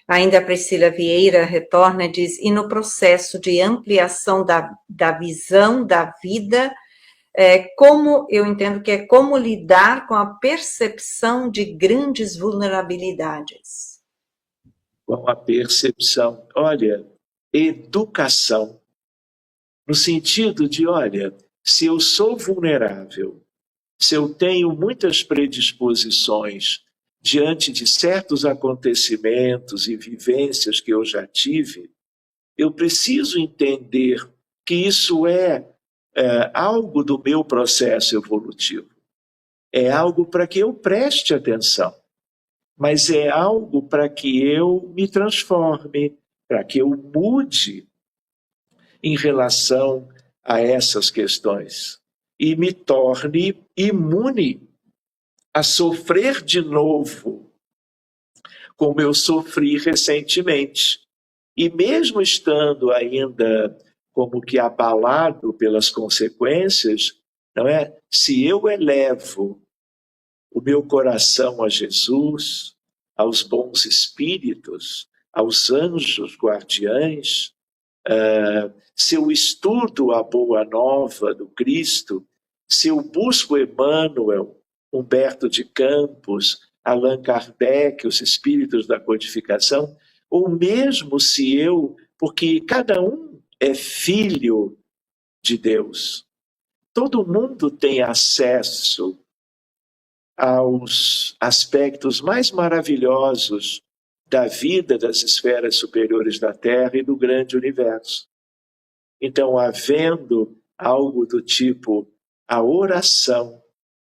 Speaker 1: ainda a Priscila Vieira retorna e diz, e no processo de ampliação da visão da vida, como eu entendo que é como lidar com a percepção de grandes vulnerabilidades.
Speaker 3: Com a percepção, olha, educação, no sentido de, olha, se eu sou vulnerável, se eu tenho muitas predisposições diante de certos acontecimentos e vivências que eu já tive, eu preciso entender que isso é algo do meu processo evolutivo. É algo para que eu preste atenção, mas é algo para que eu me transforme, para que eu mude em relação a essas questões e me torne imune a sofrer de novo, como eu sofri recentemente. E mesmo estando ainda como que abalado pelas consequências, não é? Se eu elevo o meu coração a Jesus, aos bons espíritos, aos anjos guardiães, se eu estudo a boa nova do Cristo, se eu busco Emmanuel, Humberto de Campos, Allan Kardec, os espíritos da codificação, ou mesmo se eu, porque cada um é filho de Deus, todo mundo tem acesso aos aspectos mais maravilhosos da vida das esferas superiores da Terra e do grande universo. Então, havendo algo do tipo a oração,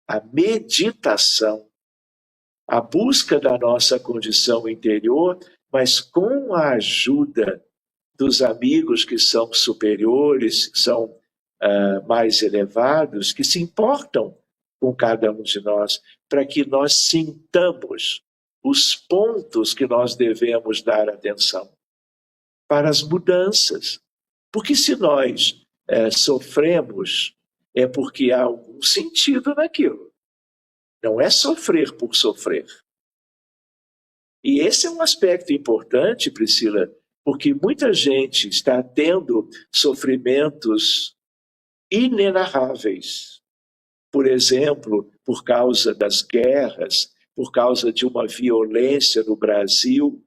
Speaker 3: a meditação, a busca da nossa condição interior, mas com a ajuda dos amigos que são superiores, que são mais elevados, que se importam com cada um de nós, para que nós sintamos os pontos que nós devemos dar atenção para as mudanças. Porque se nós sofremos, é porque há algum sentido naquilo. Não é sofrer por sofrer. E esse é um aspecto importante, Priscila, porque muita gente está tendo sofrimentos inenarráveis. Por exemplo, por causa das guerras, por causa de uma violência no Brasil,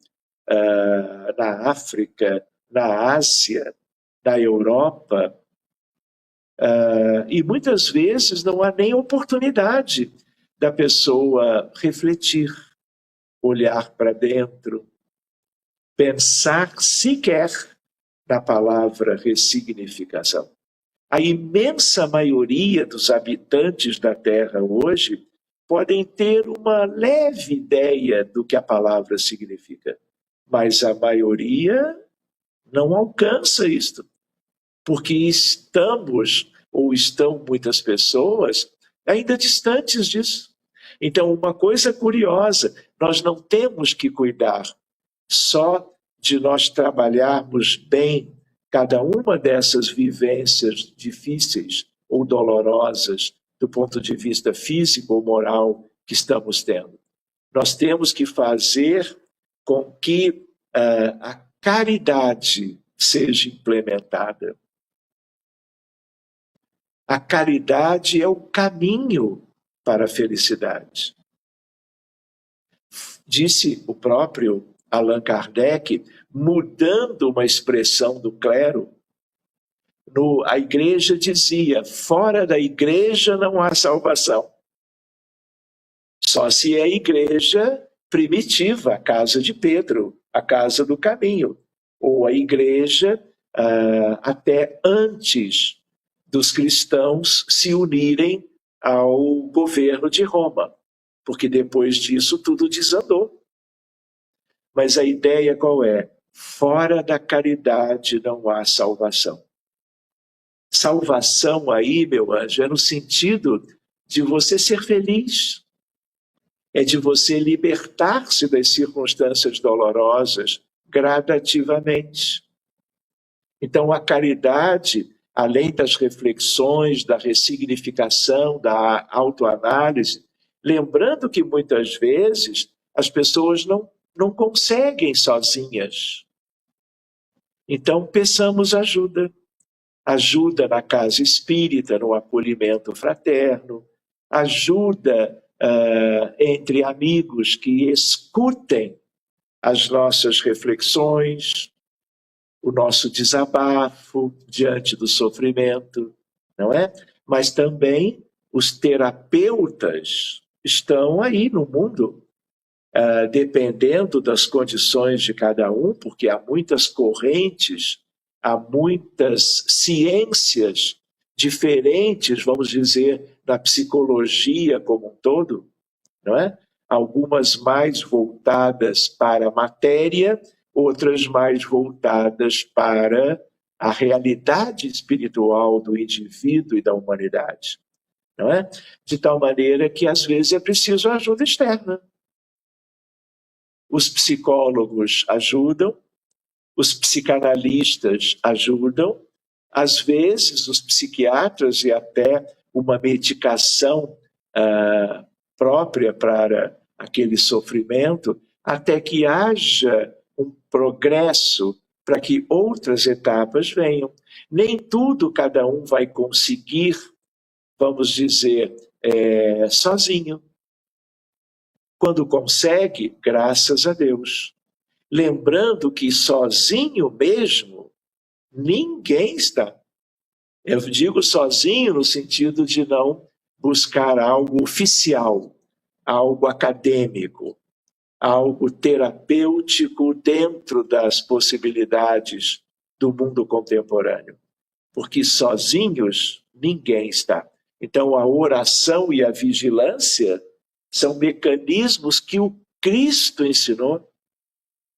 Speaker 3: na África, na Ásia, na Europa, e muitas vezes não há nem oportunidade da pessoa refletir, olhar para dentro, pensar sequer na palavra ressignificação. A imensa maioria dos habitantes da Terra hoje podem ter uma leve ideia do que a palavra significa, mas a maioria não alcança isto, porque estamos, ou estão muitas pessoas, ainda distantes disso. Então, uma coisa curiosa, nós não temos que cuidar só de nós trabalharmos bem cada uma dessas vivências difíceis ou dolorosas do ponto de vista físico ou moral que estamos tendo. Nós temos que fazer com que a caridade seja implementada. A caridade é o caminho para a felicidade. Disse o próprio Allan Kardec, mudando uma expressão do clero, a igreja dizia, fora da igreja não há salvação. Só se é a igreja primitiva, a casa de Pedro, a casa do caminho, ou a igreja até antes dos cristãos se unirem ao governo de Roma, porque depois disso tudo desandou. Mas a ideia qual é? Fora da caridade não há salvação. Salvação aí, meu anjo, é no sentido de você ser feliz. É de você libertar-se das circunstâncias dolorosas gradativamente. Então, a caridade, além das reflexões, da ressignificação, da autoanálise, lembrando que muitas vezes as pessoas não conseguem sozinhas. Então, peçamos ajuda. Ajuda na casa espírita, no acolhimento fraterno, ajuda entre amigos que escutem as nossas reflexões, o nosso desabafo diante do sofrimento, não é? Mas também os terapeutas estão aí no mundo, dependendo das condições de cada um, porque há muitas correntes, há muitas ciências diferentes, vamos dizer, da psicologia como um todo, não é? Algumas mais voltadas para a matéria, outras mais voltadas para a realidade espiritual do indivíduo e da humanidade, não é? De tal maneira que às vezes é preciso ajuda externa. Os psicólogos ajudam, os psicanalistas ajudam, às vezes os psiquiatras e até uma medicação própria para aquele sofrimento, até que haja um progresso para que outras etapas venham. Nem tudo cada um vai conseguir, vamos dizer, sozinho. Quando consegue, graças a Deus. Lembrando que sozinho mesmo, ninguém está. Eu digo sozinho no sentido de não buscar algo oficial, algo acadêmico, algo terapêutico dentro das possibilidades do mundo contemporâneo. Porque sozinhos, ninguém está. Então, a oração e a vigilância são mecanismos que o Cristo ensinou.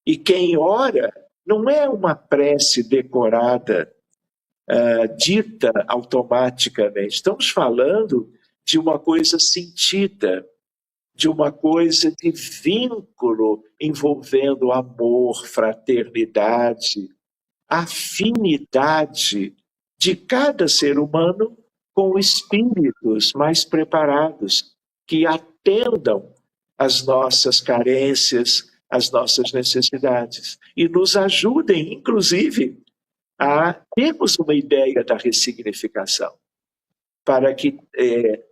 Speaker 3: E quem ora não é uma prece decorada, dita automaticamente. Estamos falando de uma coisa sentida, de uma coisa de vínculo envolvendo amor, fraternidade, afinidade de cada ser humano com espíritos mais preparados, que atendam às nossas carências, às nossas necessidades, e nos ajudem, inclusive, a termos uma ideia da ressignificação, para que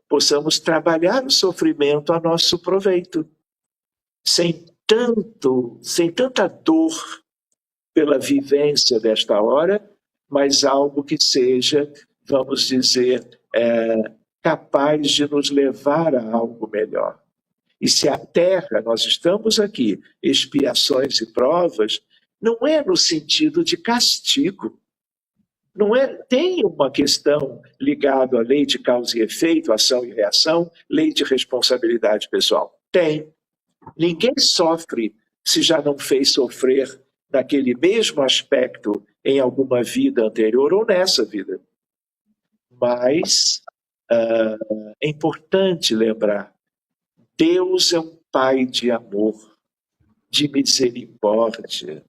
Speaker 3: possamos trabalhar o sofrimento a nosso proveito, sem tanta dor pela vivência desta hora, mas algo que seja, vamos dizer, capaz de nos levar a algo melhor. E se a Terra, nós estamos aqui, expiações e provas, não é no sentido de castigo. Não é, tem uma questão ligada à lei de causa e efeito, ação e reação, lei de responsabilidade pessoal. Tem. Ninguém sofre se já não fez sofrer naquele mesmo aspecto em alguma vida anterior ou nessa vida. Mas é importante lembrar, Deus é um Pai de amor, de misericórdia.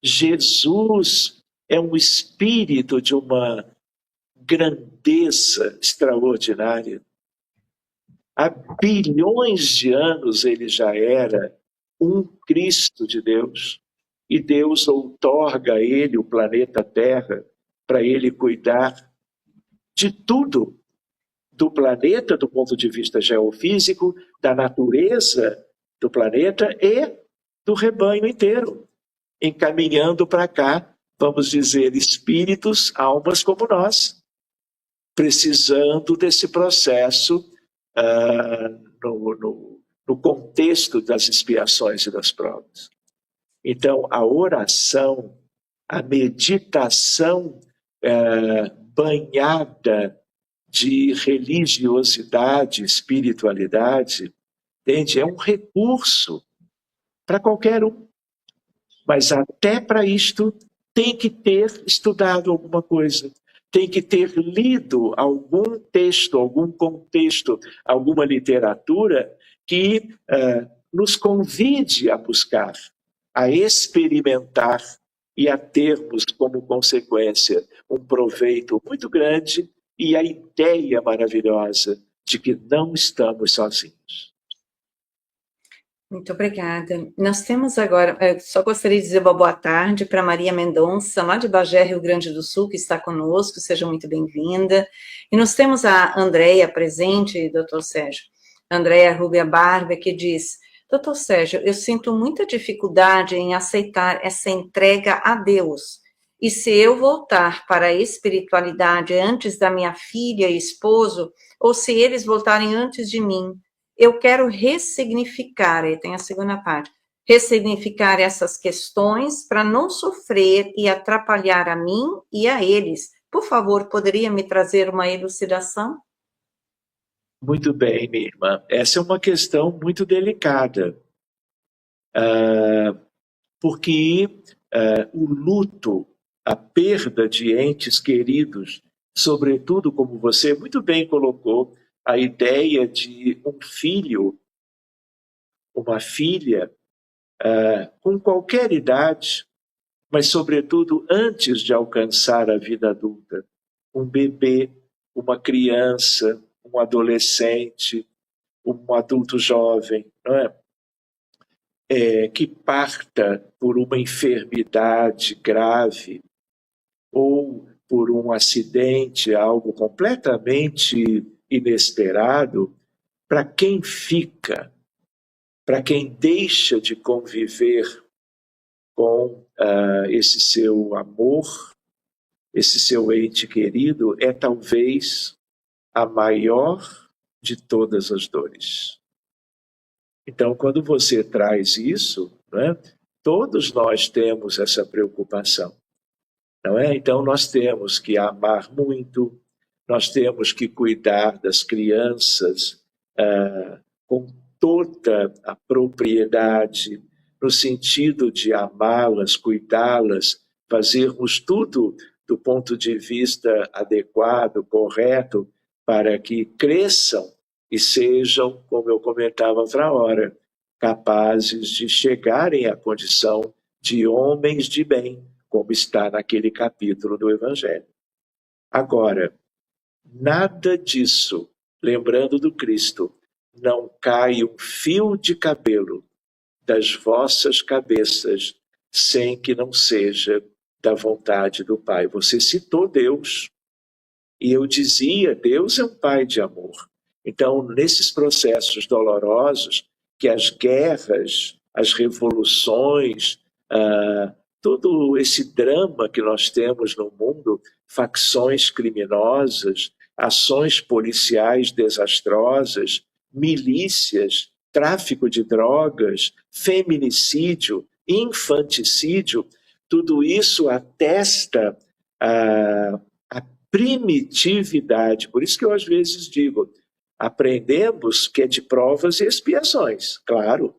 Speaker 3: Jesus é um espírito de uma grandeza extraordinária. Há bilhões de anos ele já era um Cristo de Deus. E Deus outorga a ele o planeta Terra para ele cuidar de tudo, do planeta do ponto de vista geofísico, da natureza do planeta e do rebanho inteiro, encaminhando para cá, vamos dizer, espíritos, almas como nós, precisando desse processo no contexto das expiações e das provas. Então, a oração, a meditação banhada de religiosidade, espiritualidade, entende? É um recurso para qualquer um. Mas até para isto tem que ter estudado alguma coisa, tem que ter lido algum texto, algum contexto, alguma literatura que nos convide a buscar, a experimentar e a termos como consequência um proveito muito grande e a ideia maravilhosa de que não estamos sozinhos.
Speaker 1: Muito obrigada. Nós temos agora, só gostaria de dizer uma boa tarde para Maria Mendonça, lá de Bagé, Rio Grande do Sul, que está conosco, seja muito bem-vinda. E nós temos a Andréia presente, doutor Sérgio, Andréia Rubia Barba, que diz: doutor Sérgio, eu sinto muita dificuldade em aceitar essa entrega a Deus. E se eu voltar para a espiritualidade antes da minha filha e esposo, ou se eles voltarem antes de mim, eu quero ressignificar, aí tem a segunda parte, ressignificar essas questões para não sofrer e atrapalhar a mim e a eles. Por favor, poderia me trazer uma elucidação?
Speaker 3: Muito bem, minha irmã. Essa é uma questão muito delicada, porque o luto, a perda de entes queridos, sobretudo, como você muito bem colocou, a ideia de um filho, uma filha, com qualquer idade, mas, sobretudo, antes de alcançar a vida adulta, um bebê, uma criança, um adolescente, um adulto jovem, não é? Que parta por uma enfermidade grave ou por um acidente, algo completamente inesperado, para quem fica, para quem deixa de conviver com esse seu amor, esse seu ente querido, é talvez a maior de todas as dores. Então, quando você traz isso, né, todos nós temos essa preocupação, não é? Então, nós temos que amar muito, nós temos que cuidar das crianças com toda a propriedade, no sentido de amá-las, cuidá-las, fazermos tudo do ponto de vista adequado, correto, para que cresçam e sejam, como eu comentava outra hora, capazes de chegarem à condição de homens de bem, como está naquele capítulo do Evangelho. Agora, nada disso, lembrando do Cristo, não cai um fio de cabelo das vossas cabeças sem que não seja da vontade do Pai. Você citou Deus, e eu dizia, Deus é um Pai de amor. Então, nesses processos dolorosos, que as guerras, as revoluções, todo esse drama que nós temos no mundo, facções criminosas, ações policiais desastrosas, milícias, tráfico de drogas, feminicídio, infanticídio, tudo isso atesta a primitividade. Por isso que eu às vezes digo, aprendemos que é de provas e expiações, claro,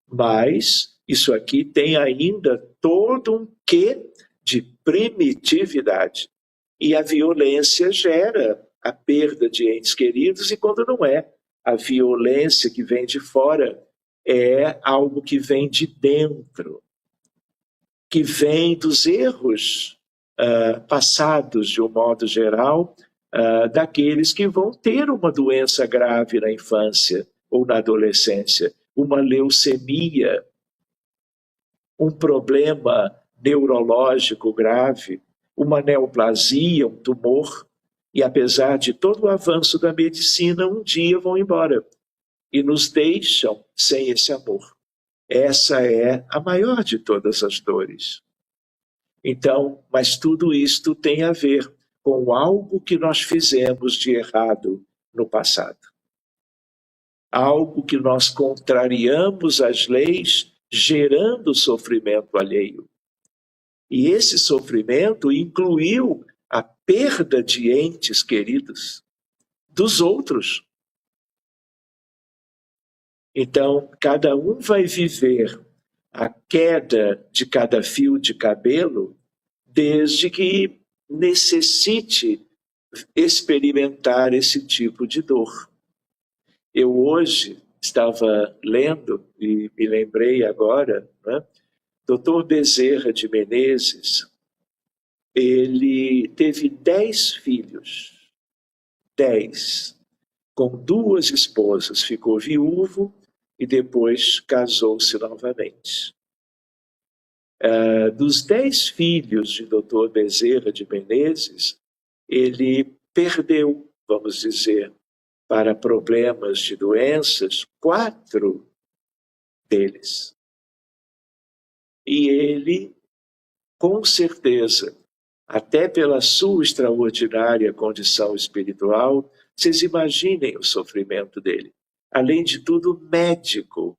Speaker 3: mas isso aqui tem ainda todo um quê de primitividade. E a violência gera a perda de entes queridos, e quando não é, a violência que vem de fora é algo que vem de dentro, que vem dos erros passados, de um modo geral, daqueles que vão ter uma doença grave na infância ou na adolescência, uma leucemia, um problema neurológico grave, uma neoplasia, um tumor, e apesar de todo o avanço da medicina, um dia vão embora e nos deixam sem esse amor. Essa é a maior de todas as dores. Então, mas tudo isto tem a ver com algo que nós fizemos de errado no passado. Algo que nós contrariamos as leis, gerando sofrimento alheio. E esse sofrimento incluiu a perda de entes queridos dos outros. Então, cada um vai viver a queda de cada fio de cabelo desde que necessite experimentar esse tipo de dor. Eu hoje estava lendo, e me lembrei agora, né? Dr. Bezerra de Menezes, ele teve 10 filhos, 10, com 2 esposas, ficou viúvo e depois casou-se novamente. Dos 10 filhos de Dr. Bezerra de Menezes, ele perdeu, vamos dizer, para problemas de doenças, 4 deles. E ele, com certeza, até pela sua extraordinária condição espiritual, vocês imaginem o sofrimento dele. Além de tudo, médico,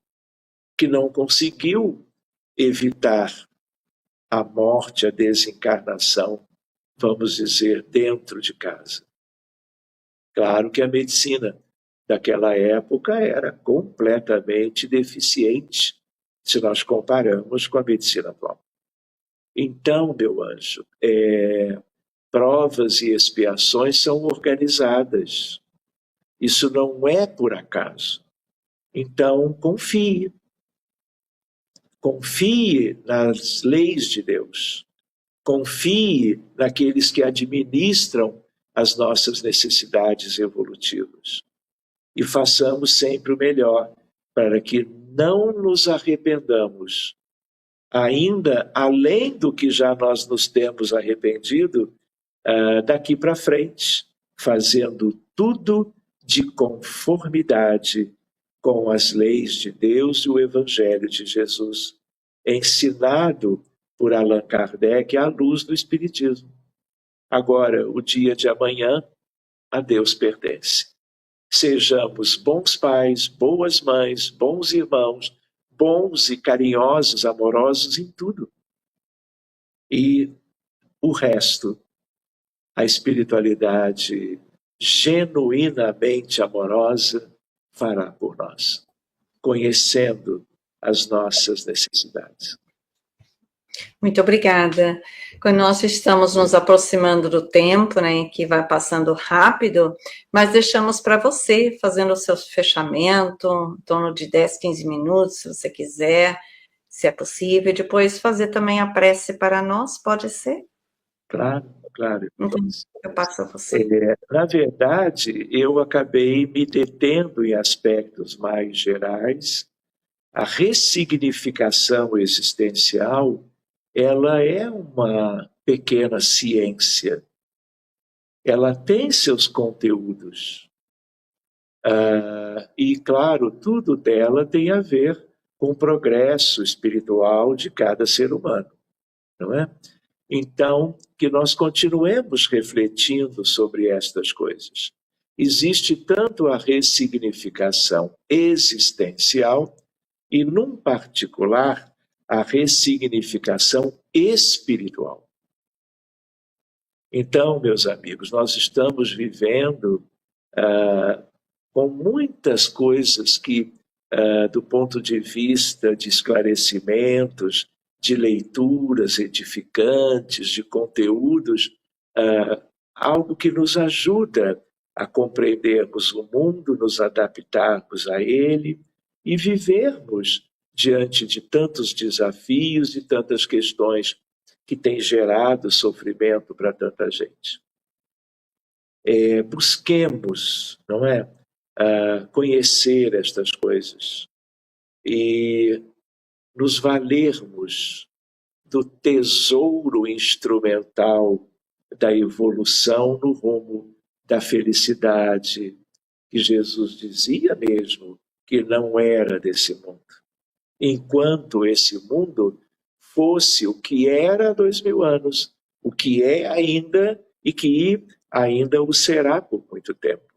Speaker 3: que não conseguiu evitar a morte, a desencarnação, vamos dizer, dentro de casa. Claro que a medicina daquela época era completamente deficiente, se nós comparamos com a medicina atual. Então, meu anjo, provas e expiações são organizadas. Isso não é por acaso. Então, confie. Confie nas leis de Deus. Confie naqueles que administram as nossas necessidades evolutivas. E façamos sempre o melhor para que não nos arrependamos, ainda além do que já nós nos temos arrependido, daqui para frente, fazendo tudo de conformidade com as leis de Deus e o Evangelho de Jesus, ensinado por Allan Kardec à luz do Espiritismo. Agora, o dia de amanhã, a Deus pertence. Sejamos bons pais, boas mães, bons irmãos, bons e carinhosos, amorosos em tudo. E o resto, a espiritualidade genuinamente amorosa fará por nós, conhecendo as nossas necessidades.
Speaker 1: Muito obrigada. Quando nós estamos nos aproximando do tempo, né, que vai passando rápido, mas deixamos para você, fazendo o seu fechamento, em torno de 10, 15 minutos, se você quiser, se é possível, e depois fazer também a prece para nós, pode ser?
Speaker 3: Claro, claro.
Speaker 1: Então, eu passo a você.
Speaker 3: Na verdade, eu acabei me detendo em aspectos mais gerais. A ressignificação existencial, ela é uma pequena ciência. Ela tem seus conteúdos. E, claro, tudo dela tem a ver com o progresso espiritual de cada ser humano, não é? Então, que nós continuemos refletindo sobre estas coisas. Existe tanto a ressignificação existencial e, num particular, a ressignificação espiritual. Então, meus amigos, nós estamos vivendo com muitas coisas que, do ponto de vista de esclarecimentos, de leituras edificantes, de conteúdos, algo que nos ajuda a compreendermos o mundo, nos adaptarmos a ele e vivermos diante de tantos desafios e tantas questões que têm gerado sofrimento para tanta gente. Busquemos, não é? Conhecer estas coisas e nos valermos do tesouro instrumental da evolução no rumo da felicidade, que Jesus dizia mesmo que não era desse mundo. Enquanto esse mundo fosse o que era há 2000 anos, o que é ainda e que ainda o será por muito tempo.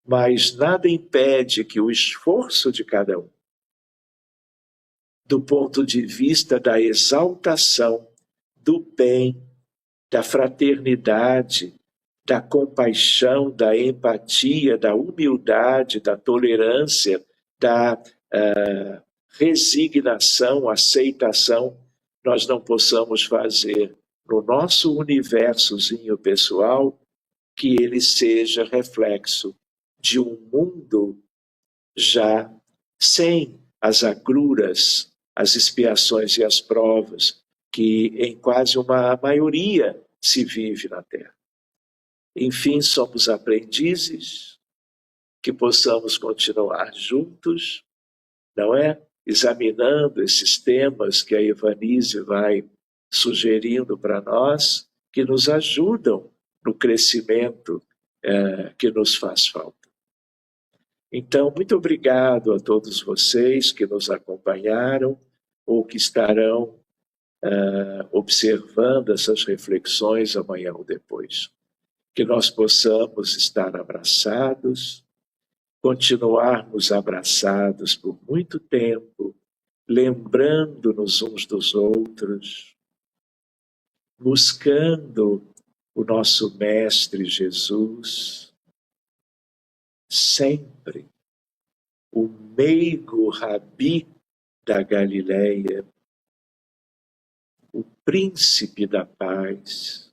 Speaker 3: Mas nada impede que o esforço de cada um, do ponto de vista da exaltação, do bem, da fraternidade, da compaixão, da empatia, da humildade, da tolerância, da resignação, aceitação, nós não possamos fazer no nosso universozinho pessoal que ele seja reflexo de um mundo já sem as agruras, as expiações e as provas que em quase uma maioria se vive na Terra. Enfim, somos aprendizes, que possamos continuar juntos, não é? Examinando esses temas que a Evanise vai sugerindo para nós, que nos ajudam no crescimento que nos faz falta. Então, muito obrigado a todos vocês que nos acompanharam ou que estarão observando essas reflexões amanhã ou depois. Que nós possamos estar abraçados, continuarmos abraçados por muito tempo, lembrando-nos uns dos outros, buscando o nosso Mestre Jesus, sempre o meigo Rabi da Galileia, o príncipe da paz,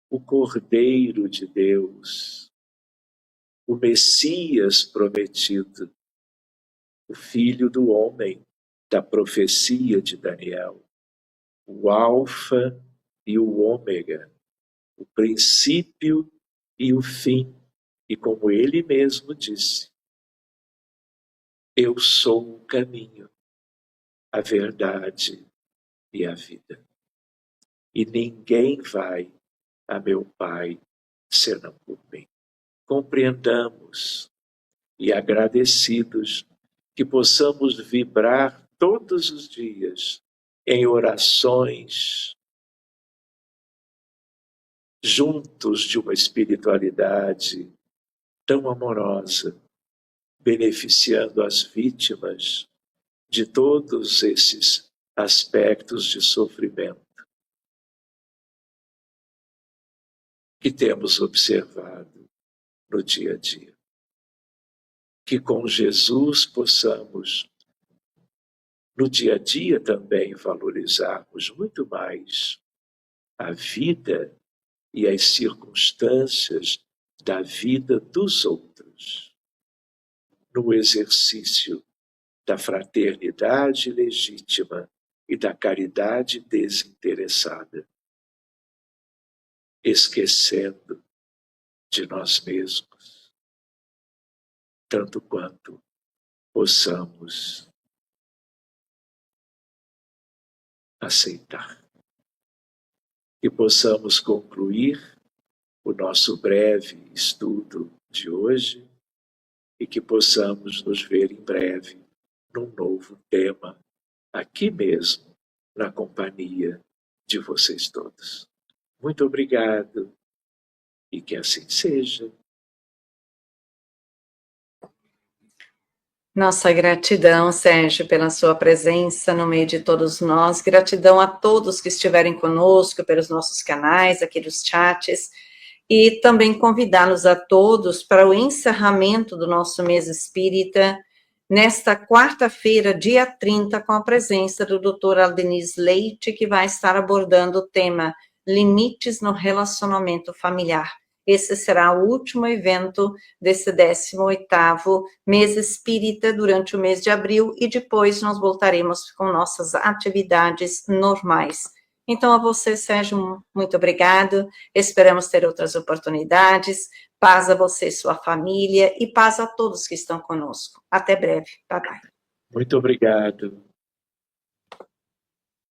Speaker 3: o Cordeiro de Deus, o Messias prometido, o Filho do Homem da profecia de Daniel, o Alfa e o Ômega, o princípio e o fim. E como ele mesmo disse, eu sou o caminho, a verdade e a vida. E ninguém vai a meu Pai senão por mim. Compreendamos e agradecidos que possamos vibrar todos os dias em orações juntos de uma espiritualidade tão amorosa, beneficiando as vítimas de todos esses aspectos de sofrimento que temos observado no dia a dia. Que com Jesus possamos, no dia a dia também, valorizarmos muito mais a vida e as circunstâncias da vida dos outros, no exercício da fraternidade legítima e da caridade desinteressada, esquecendo de nós mesmos, tanto quanto possamos aceitar. Que possamos concluir o nosso breve estudo de hoje e que possamos nos ver em breve num novo tema, aqui mesmo, na companhia de vocês todos. Muito obrigado e que assim seja.
Speaker 1: Nossa gratidão, Sérgio, pela sua presença no meio de todos nós. Gratidão a todos que estiverem conosco pelos nossos canais, aqui dos chats. E também convidá-los a todos para o encerramento do nosso mês espírita, nesta quarta-feira, dia 30, com a presença do Dr. Aldenise Leite, que vai estar abordando o tema Limites no Relacionamento Familiar. Esse será o último evento desse 18º mês espírita durante o mês de abril e depois nós voltaremos com nossas atividades normais. Então, a você, Sérgio, muito obrigado. Esperamos ter outras oportunidades. Paz a você e sua família e paz a todos que estão conosco. Até breve. Bye, bye.
Speaker 3: Muito obrigado.